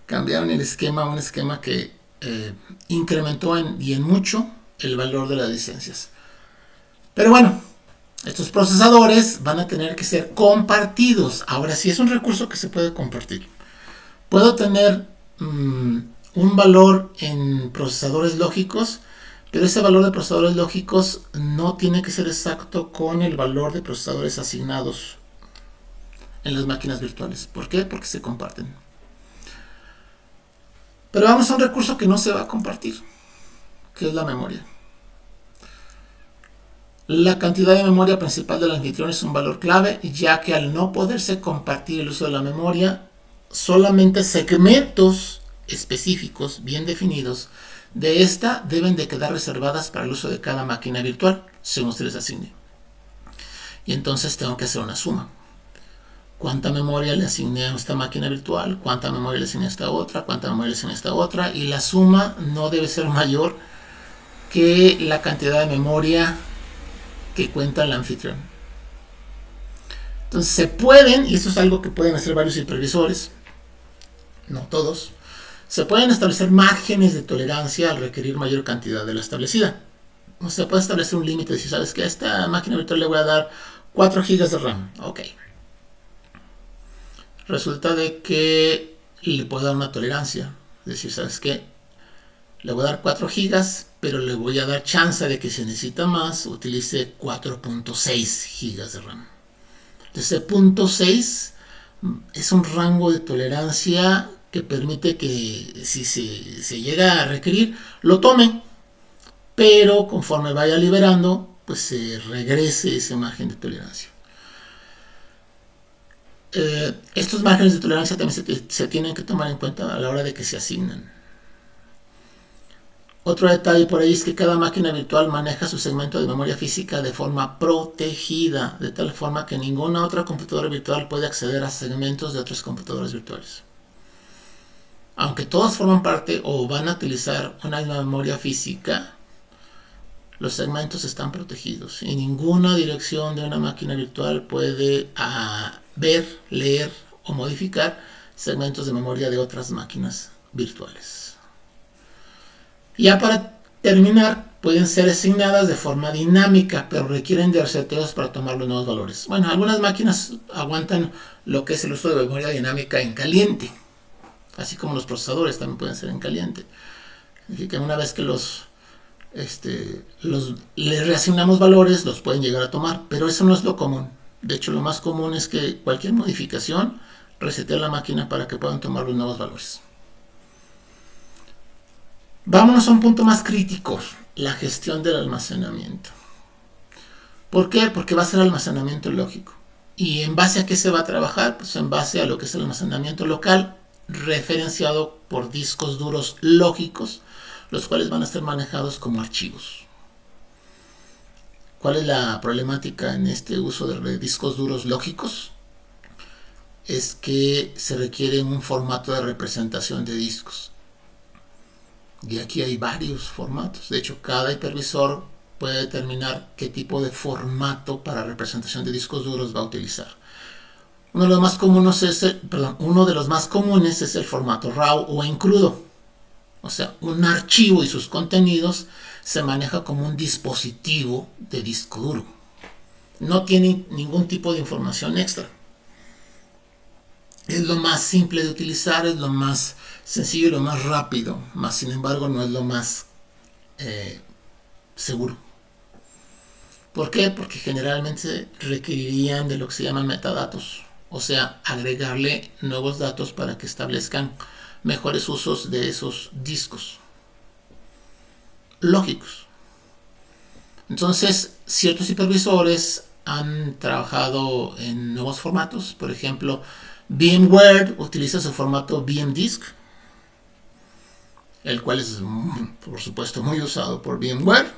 Cambiaron el esquema, un esquema que incrementó en mucho el valor de las licencias. Pero bueno, estos procesadores van a tener que ser compartidos. Ahora sí, es un recurso que se puede compartir. Puedo tener un valor en procesadores lógicos, pero ese valor de procesadores lógicos no tiene que ser exacto con el valor de procesadores asignados en las máquinas virtuales. ¿Por qué? Porque se comparten. Pero vamos a un recurso que no se va a compartir, que es la memoria. La cantidad de memoria principal del anfitrión es un valor clave, ya que al no poderse compartir el uso de la memoria, solamente segmentos específicos, bien definidos, de esta deben de quedar reservadas para el uso de cada máquina virtual, según se les asigne. Y entonces tengo que hacer una suma. ¿Cuánta memoria le asigné a esta máquina virtual? ¿Cuánta memoria le asigné a esta otra? ¿Cuánta memoria le asigné a esta otra? Y la suma no debe ser mayor que la cantidad de memoria que cuenta el anfitrión. Entonces se pueden, y eso es algo que pueden hacer varios hipervisores, no todos, se pueden establecer márgenes de tolerancia al requerir mayor cantidad de la establecida. O sea, puede establecer un límite, si sabes que a esta máquina virtual le voy a dar 4 GB de RAM. Ok. Resulta de que le puedo dar una tolerancia. Es decir, ¿sabes qué? Le voy a dar 4 GB, pero le voy a dar chance de que si necesita más, utilice 4.6 GB de RAM. Entonces, 0.6 es un rango de tolerancia que permite que si se llega a requerir, lo tome, pero conforme vaya liberando, pues se regrese ese margen de tolerancia. Estos márgenes de tolerancia también se tienen que tomar en cuenta a la hora de que se asignan. Otro detalle por ahí es que cada máquina virtual maneja su segmento de memoria física de forma protegida, de tal forma que ninguna otra computadora virtual puede acceder a segmentos de otras computadoras virtuales. Aunque todos forman parte o van a utilizar una misma memoria física, los segmentos están protegidos y ninguna dirección de una máquina virtual puede ver, leer o modificar segmentos de memoria de otras máquinas virtuales. Ya para terminar, pueden ser asignadas de forma dinámica, pero requieren de reseteos para tomar los nuevos valores. Bueno, algunas máquinas aguantan lo que es el uso de memoria dinámica en caliente, así como los procesadores también pueden ser en caliente. Así que una vez que les reasignamos valores, los pueden llegar a tomar, pero eso no es lo común. De hecho, lo más común es que cualquier modificación resetee la máquina para que puedan tomar los nuevos valores. Vámonos a un punto más crítico, la gestión del almacenamiento. ¿Por qué? Porque va a ser almacenamiento lógico. ¿Y en base a qué se va a trabajar? Pues en base a lo que es el almacenamiento local, referenciado por discos duros lógicos, los cuales van a ser manejados como archivos. ¿Cuál es la problemática en este uso de discos duros lógicos? Es que se requiere un formato de representación de discos. Y aquí hay varios formatos. De hecho, cada hipervisor puede determinar qué tipo de formato para representación de discos duros va a utilizar. Uno de los más comunes es el formato RAW o en crudo. O sea, un archivo y sus contenidos se maneja como un dispositivo de disco duro. No tiene ningún tipo de información extra. Es lo más simple de utilizar, es lo más sencillo y lo más rápido, más sin embargo no es lo más seguro. ¿Por qué? Porque generalmente requerirían de lo que se llaman metadatos, o sea, agregarle nuevos datos para que establezcan mejores usos de esos discos lógicos. Entonces, ciertos hipervisores han trabajado en nuevos formatos. Por ejemplo, VMware utiliza su formato VMDisk, el cual es, por supuesto, muy usado por VMware.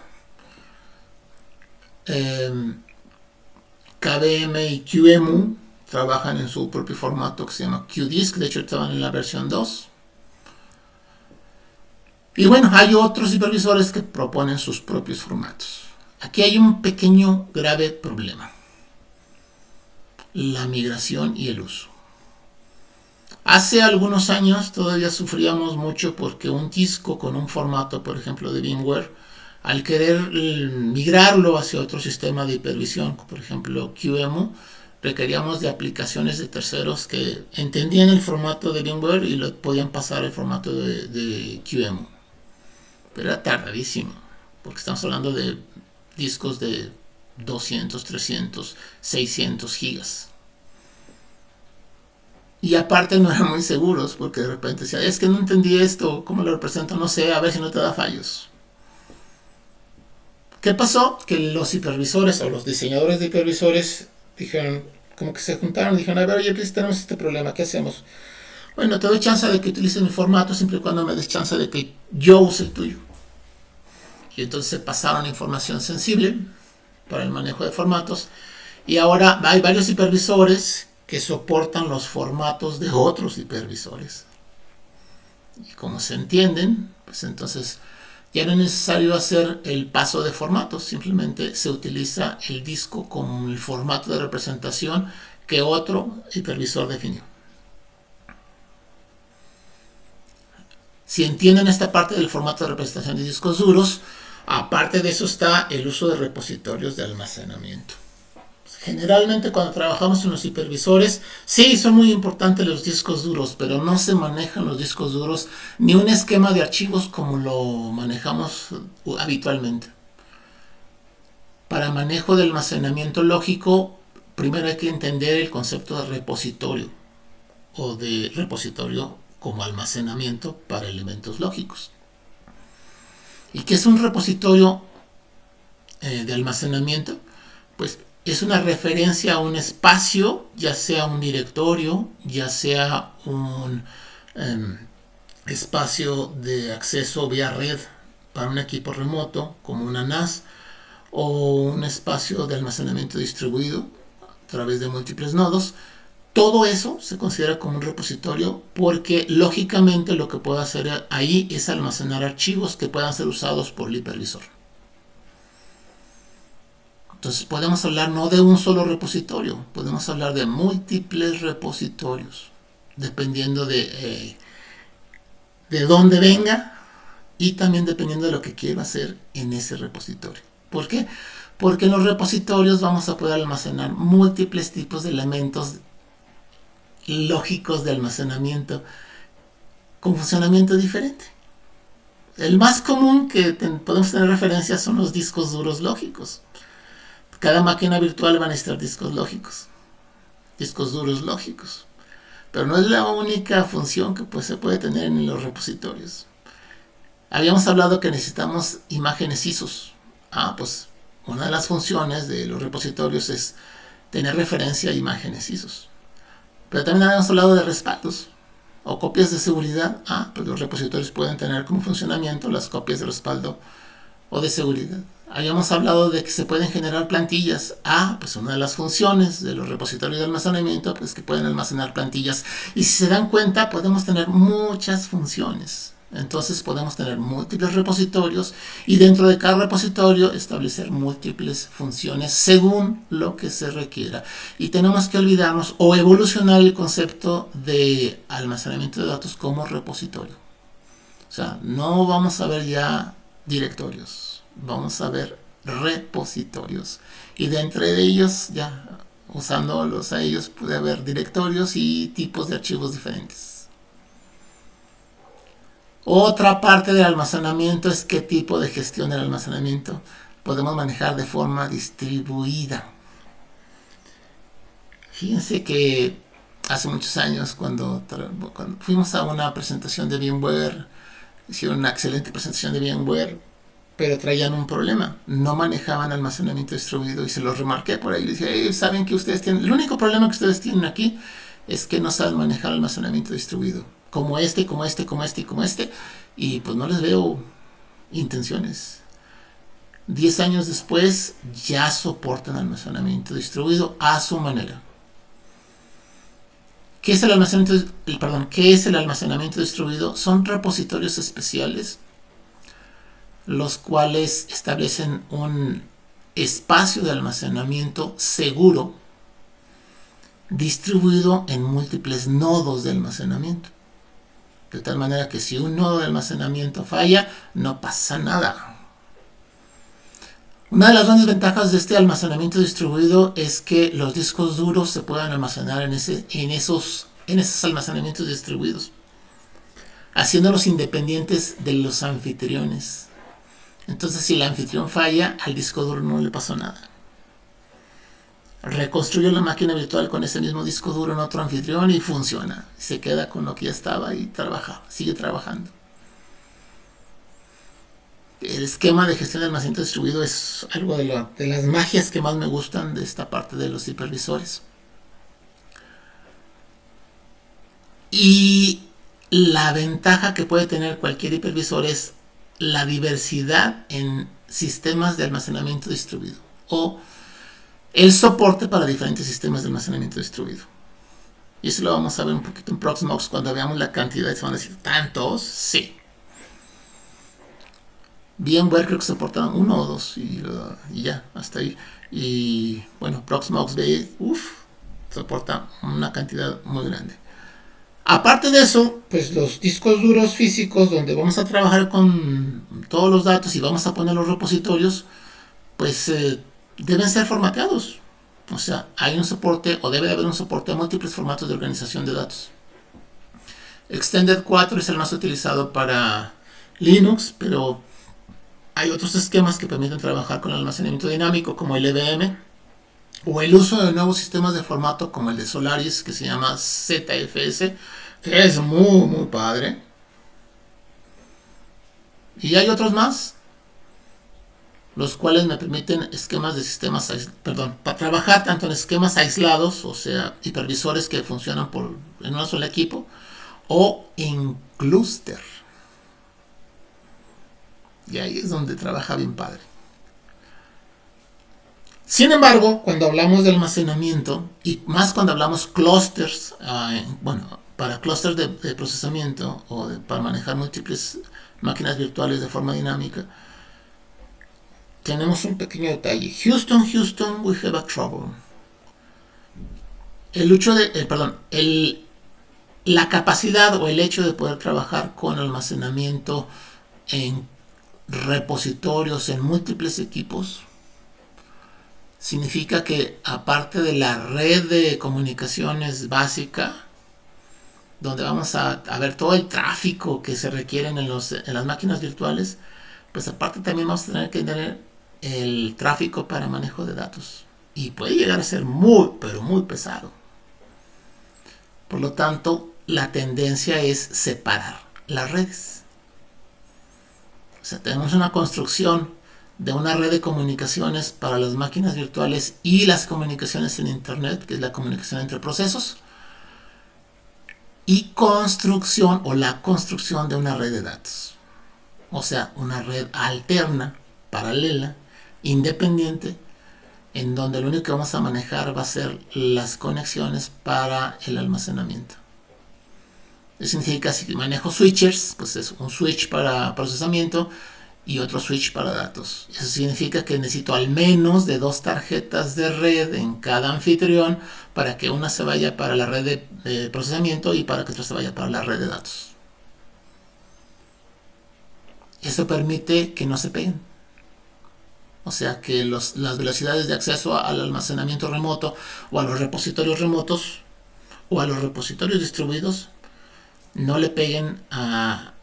KVM y QEMU trabajan en su propio formato que se llama QDisk. De hecho, estaban en la versión 2. Y bueno, hay otros hipervisores que proponen sus propios formatos. Aquí hay un pequeño, grave problema: la migración y el uso. Hace algunos años todavía sufríamos mucho porque un disco con un formato, por ejemplo, de VMware, al querer migrarlo hacia otro sistema de hipervisión, por ejemplo QEMU, requeríamos de aplicaciones de terceros que entendían el formato de VMware y lo podían pasar al formato de QEMU. Pero era tardadísimo, porque estamos hablando de discos de 200, 300, 600 gigas. Y aparte no eran muy seguros, porque de repente decía, es que no entendí esto, ¿cómo lo represento? No sé, a ver si no te da fallos. ¿Qué pasó? Que los hipervisores o los diseñadores de hipervisores dijeron, como que se juntaron y dijeron, a ver, oye, tenemos este problema, ¿qué hacemos? Bueno, te doy chance de que utilices mi formato siempre y cuando me des chance de que yo use el tuyo. Y entonces se pasaron información sensible para el manejo de formatos. Y ahora hay varios hipervisores que soportan los formatos de otros hipervisores. Y como se entienden, pues entonces ya no es necesario hacer el paso de formatos, simplemente se utiliza el disco como el formato de representación que otro hipervisor definió. Si entienden esta parte del formato de representación de discos duros, aparte de eso está el uso de repositorios de almacenamiento. Generalmente cuando trabajamos en los hipervisores, sí, son muy importantes los discos duros, pero no se manejan los discos duros ni un esquema de archivos como lo manejamos habitualmente. Para manejo de almacenamiento lógico, primero hay que entender el concepto de repositorio o de repositorio como almacenamiento para elementos lógicos. ¿Y qué es un repositorio de almacenamiento? Pues es una referencia a un espacio, ya sea un directorio, ya sea un espacio de acceso vía red para un equipo remoto, como una NAS, o un espacio de almacenamiento distribuido a través de múltiples nodos. Todo eso se considera como un repositorio porque lógicamente lo que puedo hacer ahí es almacenar archivos que puedan ser usados por el hipervisor. Entonces podemos hablar no de un solo repositorio, podemos hablar de múltiples repositorios, dependiendo de dónde venga y también dependiendo de lo que quiero hacer en ese repositorio. ¿Por qué? Porque en los repositorios vamos a poder almacenar múltiples tipos de elementos lógicos de almacenamiento con funcionamiento diferente. El más común que podemos tener referencia son los discos duros lógicos. Cada máquina virtual va a necesitar discos lógicos, discos duros lógicos, pero no es la única función que se puede tener en los repositorios. Habíamos hablado que necesitamos imágenes ISOs. Pues una de las funciones de los repositorios es tener referencia a imágenes ISOs. Pero también habíamos hablado de respaldos o copias de seguridad. Pues los repositorios pueden tener como funcionamiento las copias de respaldo o de seguridad. Habíamos hablado de que se pueden generar plantillas. Pues una de las funciones de los repositorios de almacenamiento, pues que pueden almacenar plantillas. Y si se dan cuenta, podemos tener muchas funciones. Entonces podemos tener múltiples repositorios y dentro de cada repositorio establecer múltiples funciones según lo que se requiera. Y tenemos que olvidarnos o evolucionar el concepto de almacenamiento de datos como repositorio. O sea, no vamos a ver ya directorios, vamos a ver repositorios. Y dentro de ellos, ya usándolos a ellos, puede haber directorios y tipos de archivos diferentes. Otra parte del almacenamiento es qué tipo de gestión del almacenamiento podemos manejar de forma distribuida. Fíjense que hace muchos años cuando fuimos a una presentación de VMware, hicieron una excelente presentación de VMware, pero traían un problema, no manejaban almacenamiento distribuido y se lo remarqué por ahí. Les dije, ¿saben que ustedes tienen? El único problema que ustedes tienen aquí es que no saben manejar almacenamiento distribuido. Como este, como este, como este y como este. Y pues no les veo intenciones. 10 años después ya soportan almacenamiento distribuido a su manera. ¿Qué es el almacenamiento distribuido? Son repositorios especiales los cuales establecen un espacio de almacenamiento seguro distribuido en múltiples nodos de almacenamiento. De tal manera que si un nodo de almacenamiento falla, no pasa nada. Una de las grandes ventajas de este almacenamiento distribuido es que los discos duros se puedan almacenar en esos almacenamientos distribuidos, haciéndolos independientes de los anfitriones. Entonces, si el anfitrión falla, al disco duro no le pasó nada. Reconstruyo la máquina virtual con ese mismo disco duro en otro anfitrión y funciona. Se queda con lo que ya estaba y sigue trabajando. El esquema de gestión de almacenamiento distribuido es algo de las magias que más me gustan de esta parte de los hipervisores. Y la ventaja que puede tener cualquier hipervisor es la diversidad en sistemas de almacenamiento distribuido o el soporte para diferentes sistemas de almacenamiento distribuido. Y eso lo vamos a ver un poquito en Proxmox cuando veamos la cantidad. Se van a decir, ¿tantos? Sí. VMware creo que soportaban uno o dos y ya, hasta ahí. Y bueno, Proxmox soporta una cantidad muy grande. Aparte de eso, pues los discos duros físicos donde vamos a trabajar con todos los datos y vamos a poner los repositorios, pues deben ser formateados. O sea, hay un soporte o debe de haber un soporte a múltiples formatos de organización de datos. Extended 4 es el más utilizado para Linux, pero hay otros esquemas que permiten trabajar con almacenamiento dinámico como el EVM o el uso de nuevos sistemas de formato como el de Solaris que se llama ZFS, que es muy muy padre. Y hay otros más, los cuales me permiten esquemas de sistemas, para trabajar tanto en esquemas aislados, o sea, hipervisores que funcionan en un solo equipo, o en clúster. Y ahí es donde trabaja bien padre. Sin embargo, cuando hablamos de almacenamiento, y más cuando hablamos clusters, para clusters de procesamiento o para manejar múltiples máquinas virtuales de forma dinámica, tenemos un pequeño detalle. Houston, we have a trouble. La capacidad o el hecho de poder trabajar con almacenamiento en repositorios en múltiples equipos significa que aparte de la red de comunicaciones básica, donde vamos a ver todo el tráfico que se requiere en las máquinas virtuales, pues aparte también vamos a tener que tener el tráfico para manejo de datos. Y puede llegar a ser muy, pero muy pesado. Por lo tanto, la tendencia es separar las redes. O sea, tenemos una construcción de una red de comunicaciones para las máquinas virtuales y las comunicaciones en Internet, que es la comunicación entre procesos, y la construcción de una red de datos. O sea, una red alterna, paralela, independiente, en donde lo único que vamos a manejar va a ser las conexiones para el almacenamiento. Eso significa, si manejo switchers, pues es un switch para procesamiento y otro switch para datos. Eso significa que necesito al menos de 2 tarjetas de red en cada anfitrión para que una se vaya para la red de procesamiento y para que otra se vaya para la red de datos. Eso permite que no se peguen. O sea que las velocidades de acceso al almacenamiento remoto o a los repositorios remotos o a los repositorios distribuidos no le peguen a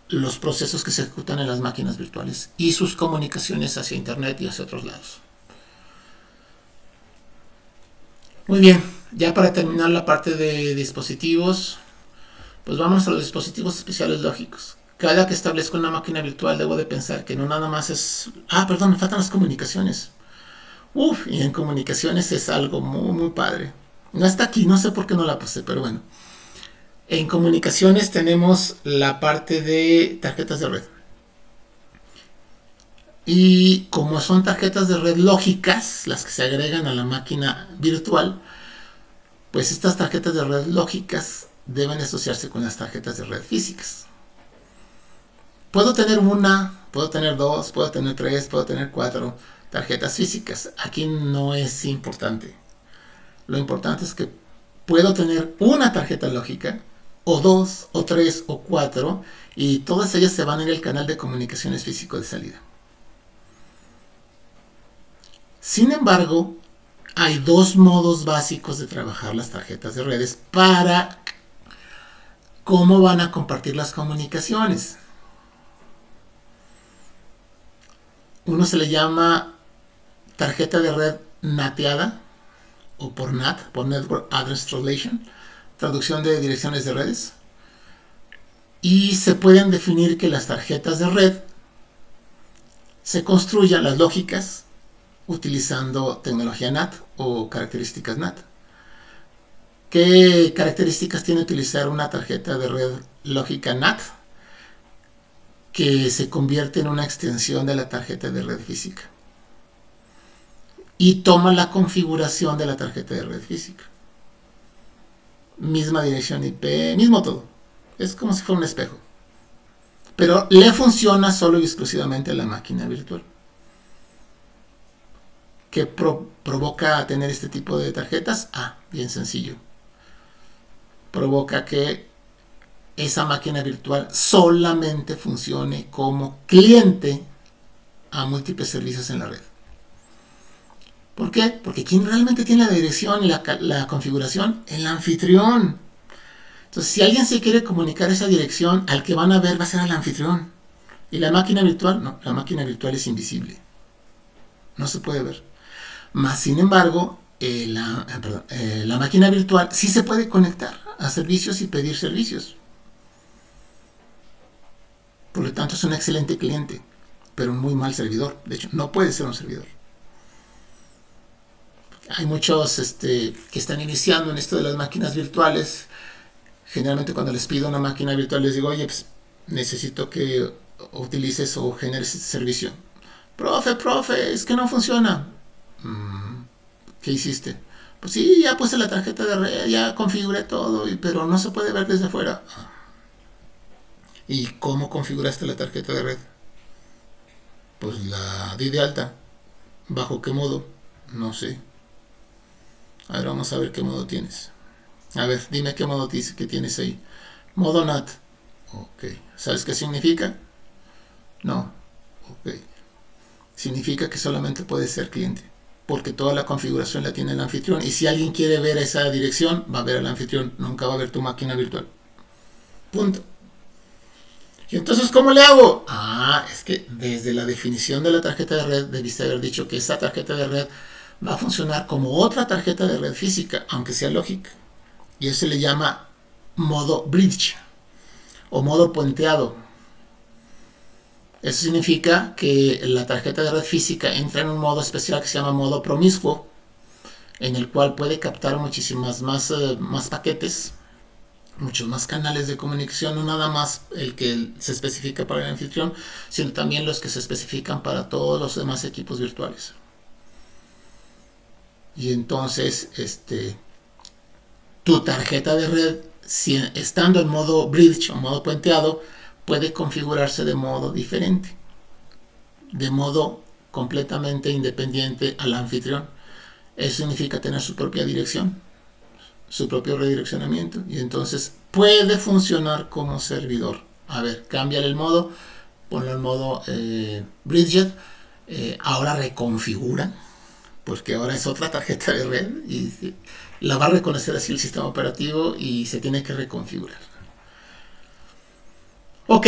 los procesos que se ejecutan en las máquinas virtuales y sus comunicaciones hacia internet y hacia otros lados. Muy bien, ya para terminar la parte de dispositivos, pues vamos a los dispositivos especiales lógicos. Cada que establezco una máquina virtual debo de pensar que no nada más es... me faltan las comunicaciones. Y en comunicaciones es algo muy, muy padre. No está aquí, no sé por qué no la puse, pero bueno. En comunicaciones tenemos la parte de tarjetas de red. Y como son tarjetas de red lógicas, las que se agregan a la máquina virtual, pues estas tarjetas de red lógicas deben asociarse con las tarjetas de red físicas. Puedo tener una, puedo tener 2, puedo tener 3, puedo tener 4 tarjetas físicas. Aquí no es importante. Lo importante es que puedo tener una tarjeta lógica, o 2, o 3, o 4, y todas ellas se van en el canal de comunicaciones físico de salida. Sin embargo, hay 2 modos básicos de trabajar las tarjetas de redes para cómo van a compartir las comunicaciones. Uno se le llama tarjeta de red nateada, o por NAT, por Network Address Translation, traducción de direcciones de redes. Y se pueden definir que las tarjetas de red se construyan, las lógicas, utilizando tecnología NAT o características NAT. ¿Qué características tiene utilizar una tarjeta de red lógica NAT? Que se convierte en una extensión de la tarjeta de red física y toma la configuración de la tarjeta de red física. Misma dirección IP, mismo todo. Es como si fuera un espejo. Pero le funciona solo y exclusivamente a la máquina virtual. ¿Qué provoca tener este tipo de tarjetas? Bien sencillo. Provoca que esa máquina virtual solamente funcione como cliente a múltiples servicios en la red. ¿Por qué? Porque quien realmente tiene la dirección y la configuración, el anfitrión. Entonces, si alguien se quiere comunicar esa dirección, al que van a ver va a ser al anfitrión. ¿Y la máquina virtual? No, la máquina virtual es invisible. No se puede ver. Más sin embargo, la máquina virtual sí se puede conectar a servicios y pedir servicios. Por lo tanto, es un excelente cliente, pero un muy mal servidor. De hecho, no puede ser un servidor. Hay muchos que están iniciando en esto de las máquinas virtuales. Generalmente cuando les pido una máquina virtual les digo, oye, pues necesito que utilices o generes este servicio. Profe, es que no funciona. ¿Qué hiciste? Pues sí, ya puse la tarjeta de red, ya configuré todo, pero no se puede ver desde afuera. ¿Y cómo configuraste la tarjeta de red? Pues la di de alta. ¿Bajo qué modo? No sé. A ver, vamos a ver qué modo tienes. A ver, dime qué modo dice que tienes ahí. Modo NAT. Ok. ¿Sabes qué significa? No. Ok. Significa que solamente puede ser cliente, porque toda la configuración la tiene el anfitrión. Y si alguien quiere ver esa dirección, va a ver al anfitrión. Nunca va a ver tu máquina virtual. Punto. ¿Y entonces cómo le hago? Es que desde la definición de la tarjeta de red debiste haber dicho que esa tarjeta de red va a funcionar como otra tarjeta de red física, aunque sea lógica. Y eso se le llama modo bridge o modo puenteado. Eso significa que la tarjeta de red física entra en un modo especial que se llama modo promiscuo, en el cual puede captar muchísimas más paquetes muchos más canales de comunicación, no nada más el que se especifica para el anfitrión, sino también los que se especifican para todos los demás equipos virtuales. Y entonces, tu tarjeta de red, si estando en modo bridge o modo puenteado, puede configurarse de modo diferente, de modo completamente independiente al anfitrión. Eso significa tener su propia dirección, su propio redireccionamiento, y entonces puede funcionar como servidor. A ver, cámbiale el modo, ponlo en modo Bridget, ahora reconfigura, porque ahora es otra tarjeta de red y la va a reconocer así el sistema operativo y se tiene que reconfigurar. Ok,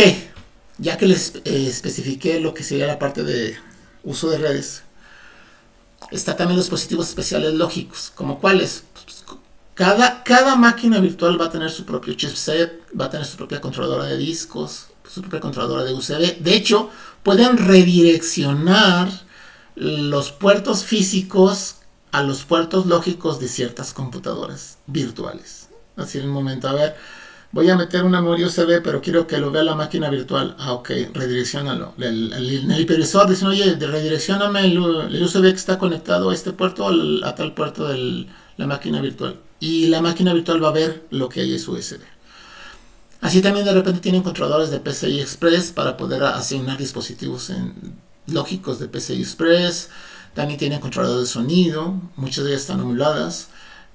ya que les especifiqué lo que sería la parte de uso de redes, está también los dispositivos especiales lógicos, como cuáles. Cada máquina virtual va a tener su propio chipset, va a tener su propia controladora de discos, su propia controladora de USB. De hecho, pueden redireccionar los puertos físicos a los puertos lógicos de ciertas computadoras virtuales. Así en un momento, a ver, voy a meter una memoria USB, pero quiero que lo vea la máquina virtual. Ah, ok, redireccionalo. En el hipervisor dicen, oye, redireccioname el USB que está conectado a este puerto, a tal puerto de la máquina virtual. Y la máquina virtual va a ver lo que hay en su USB. Así también de repente tienen controladores de PCI Express para poder asignar dispositivos lógicos de PCI Express. También tienen controladores de sonido, muchas de ellas están emuladas.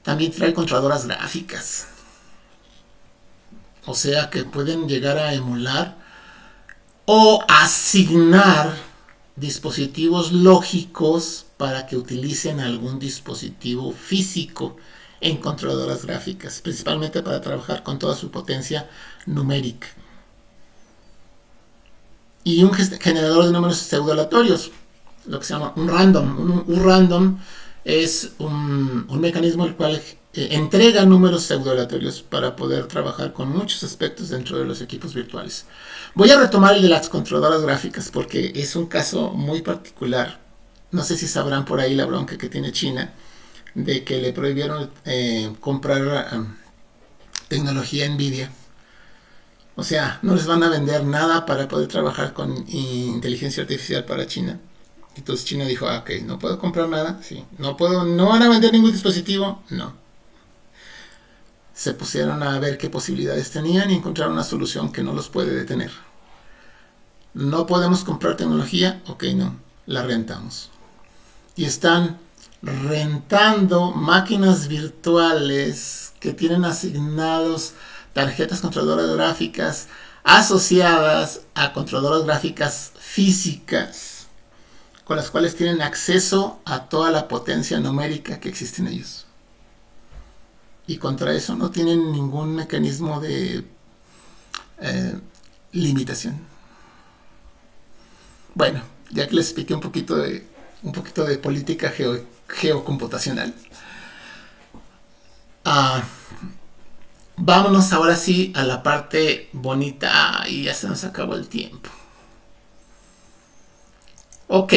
También trae controladoras gráficas. O sea que pueden llegar a emular o asignar dispositivos lógicos para que utilicen algún dispositivo físico en controladoras gráficas, principalmente para trabajar con toda su potencia numérica. Y un generador de números pseudo-aleatorios, lo que se llama un random. Un random es un mecanismo el cual entrega números pseudo-aleatorios para poder trabajar con muchos aspectos dentro de los equipos virtuales. Voy a retomar el de las controladoras gráficas porque es un caso muy particular. No sé si sabrán por ahí la bronca que tiene China de que le prohibieron comprar tecnología Nvidia. O sea, no les van a vender nada para poder trabajar con inteligencia artificial para China. Entonces China dijo, ok, no puedo comprar nada, sí, no van a vender ningún dispositivo, no. Se pusieron a ver qué posibilidades tenían y encontraron una solución que no los puede detener. No podemos comprar tecnología, ok, no, la rentamos. Y están rentando máquinas virtuales que tienen asignados tarjetas controladoras gráficas asociadas a controladoras gráficas físicas, con las cuales tienen acceso a toda la potencia numérica que existe en ellos. Y contra eso no tienen ningún mecanismo de limitación. Bueno, ya que les expliqué un poquito de política geocomputacional, vámonos ahora sí a la parte bonita. Y ya se nos acabó el tiempo. Ok.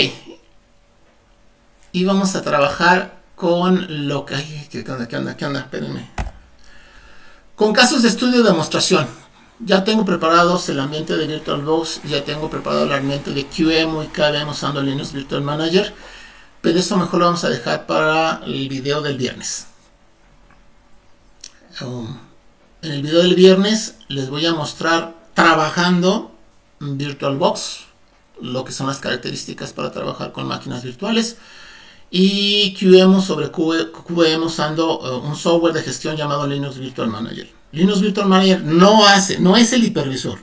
Y vamos a trabajar con lo que hay. ¿Qué onda? Espérenme. Con casos de estudio de demostración. Ya tengo preparados el ambiente de VirtualBox. Ya tengo preparado el ambiente de QEMU y KVM usando Linux Virtual Manager. Pero eso mejor lo vamos a dejar para el video del viernes. En el video del viernes les voy a mostrar trabajando en VirtualBox, lo que son las características para trabajar con máquinas virtuales, y QEMU sobre QEMU usando un software de gestión llamado Linux Virtual Manager. Linux Virtual Manager no es el hipervisor,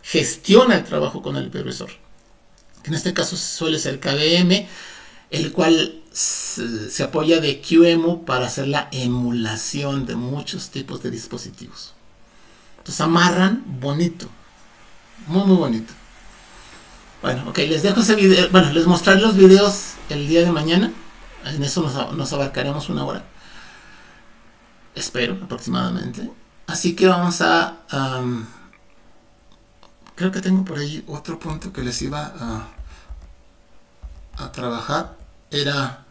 gestiona el trabajo con el hipervisor, que en este caso suele ser KVM, el cual se apoya de QEMU para hacer la emulación de muchos tipos de dispositivos. Entonces amarran bonito, muy bonito. Bueno, ok, les dejo ese video. Bueno, les mostraré los videos el día de mañana. En eso nos abarcaremos una hora, espero, aproximadamente. Así que vamos a creo que tengo por ahí otro punto que les iba a trabajar. Era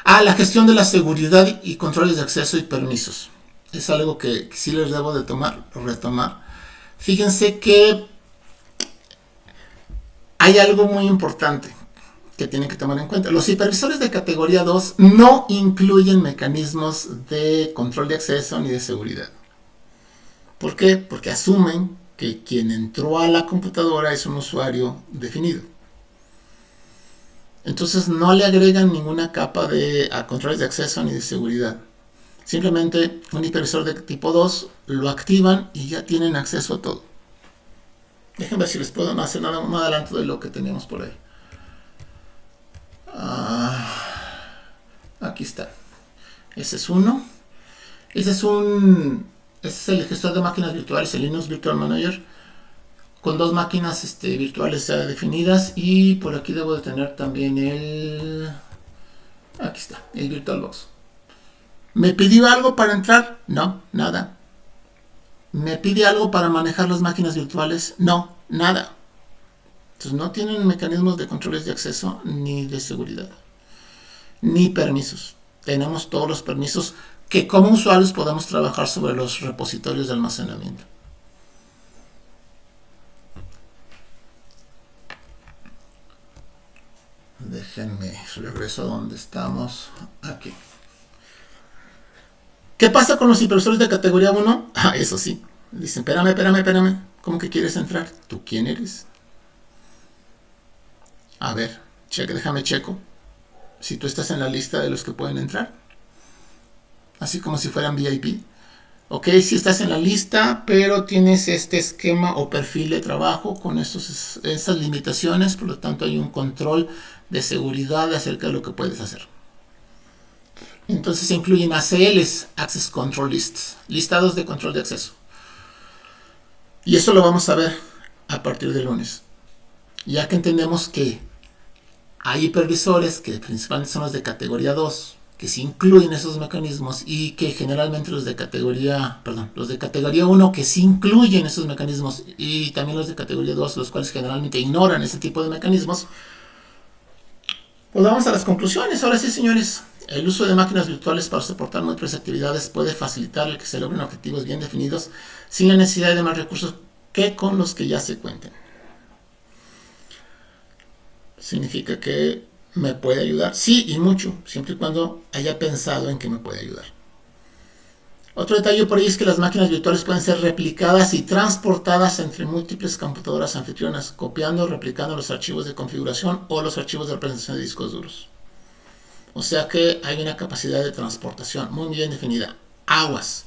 la gestión de la seguridad y controles de acceso y permisos. es algo que sí les debo de retomar. Fíjense que hay algo muy importante que tienen que tomar en cuenta. Los hipervisores de categoría 2 no incluyen mecanismos de control de acceso ni de seguridad. ¿Por qué? Porque asumen que quien entró a la computadora es un usuario definido. Entonces no le agregan ninguna capa de controles de acceso ni de seguridad. Simplemente un hipervisor de tipo 2 lo activan y ya tienen acceso a todo. Déjenme ver si les puedo hacer un adelanto de lo que teníamos por ahí. Aquí está. Ese es uno. Ese es el gestor de máquinas virtuales, el Linux Virtual Manager, con dos máquinas virtuales ya definidas. Y por aquí debo de tener también aquí está, el VirtualBox. ¿Me pidió algo para entrar? No, nada. ¿Me pide algo para manejar las máquinas virtuales? No, nada. Entonces no tienen mecanismos de controles de acceso ni de seguridad, ni permisos. Tenemos todos los permisos que como usuarios podemos trabajar sobre los repositorios de almacenamiento. Déjenme regreso a donde estamos. Aquí. ¿Qué pasa con los hipervisores de categoría 1? Eso sí. Dicen, espérame. ¿Cómo que quieres entrar? ¿Tú quién eres? A ver, déjame checo. Si tú estás en la lista de los que pueden entrar. Así como si fueran VIP. Ok, si estás en la lista, pero tienes este esquema o perfil de trabajo con esas limitaciones. Por lo tanto, hay un control de seguridad acerca de lo que puedes hacer. Entonces se incluyen ACLs, Access Control Lists, listados de control de acceso. Y eso lo vamos a ver a partir del lunes. Ya que entendemos que hay hipervisores que principalmente son los de categoría 2, que sí incluyen esos mecanismos, y que generalmente los de categoría 1 que sí incluyen esos mecanismos, y también los de categoría 2, los cuales generalmente ignoran ese tipo de mecanismos. Pues vamos a las conclusiones. Ahora sí, señores. El uso de máquinas virtuales para soportar múltiples actividades puede facilitar el que se logren objetivos bien definidos sin la necesidad de más recursos que con los que ya se cuenten. ¿Significa que me puede ayudar? Sí, y mucho, siempre y cuando haya pensado en que me puede ayudar. Otro detalle por ahí es que las máquinas virtuales pueden ser replicadas y transportadas entre múltiples computadoras anfitrionas, copiando o replicando los archivos de configuración o los archivos de representación de discos duros. O sea que hay una capacidad de transportación muy bien definida. Aguas.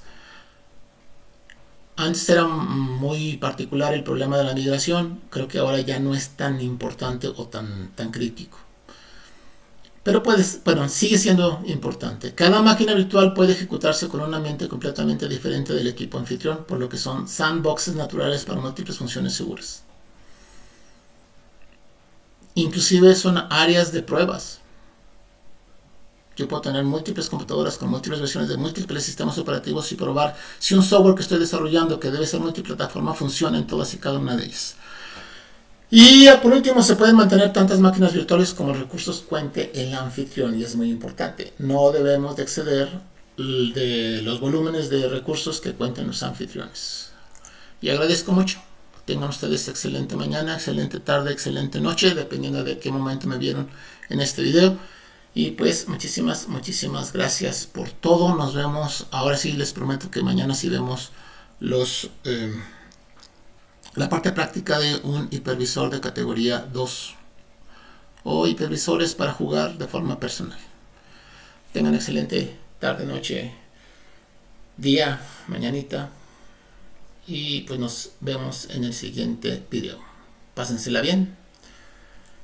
Antes era muy particular el problema de la migración. Creo que ahora ya no es tan importante o tan crítico. Pero sigue siendo importante. Cada máquina virtual puede ejecutarse con un ambiente completamente diferente del equipo anfitrión, por lo que son sandboxes naturales para múltiples funciones seguras. Inclusive son áreas de pruebas. Yo puedo tener múltiples computadoras con múltiples versiones de múltiples sistemas operativos y probar si un software que estoy desarrollando, que debe ser multiplataforma, funciona en todas y cada una de ellas. Y por último, se pueden mantener tantas máquinas virtuales como recursos cuente el anfitrión, y es muy importante. No debemos de exceder de los volúmenes de recursos que cuenten los anfitriones. Y agradezco mucho. Tengan ustedes excelente mañana, excelente tarde, excelente noche, dependiendo de qué momento me vieron en este video. Y pues muchísimas gracias por todo. Nos vemos. Ahora sí les prometo que mañana sí vemos la parte práctica de un hipervisor de categoría 2 o hipervisores para jugar de forma personal. Tengan excelente tarde, noche, día, mañanita, y pues nos vemos en el siguiente video. Pásensela bien.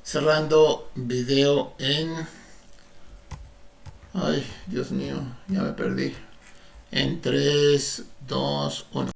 Cerrando video en... Ay, Dios mío, ya me perdí. En 3, 2, 1.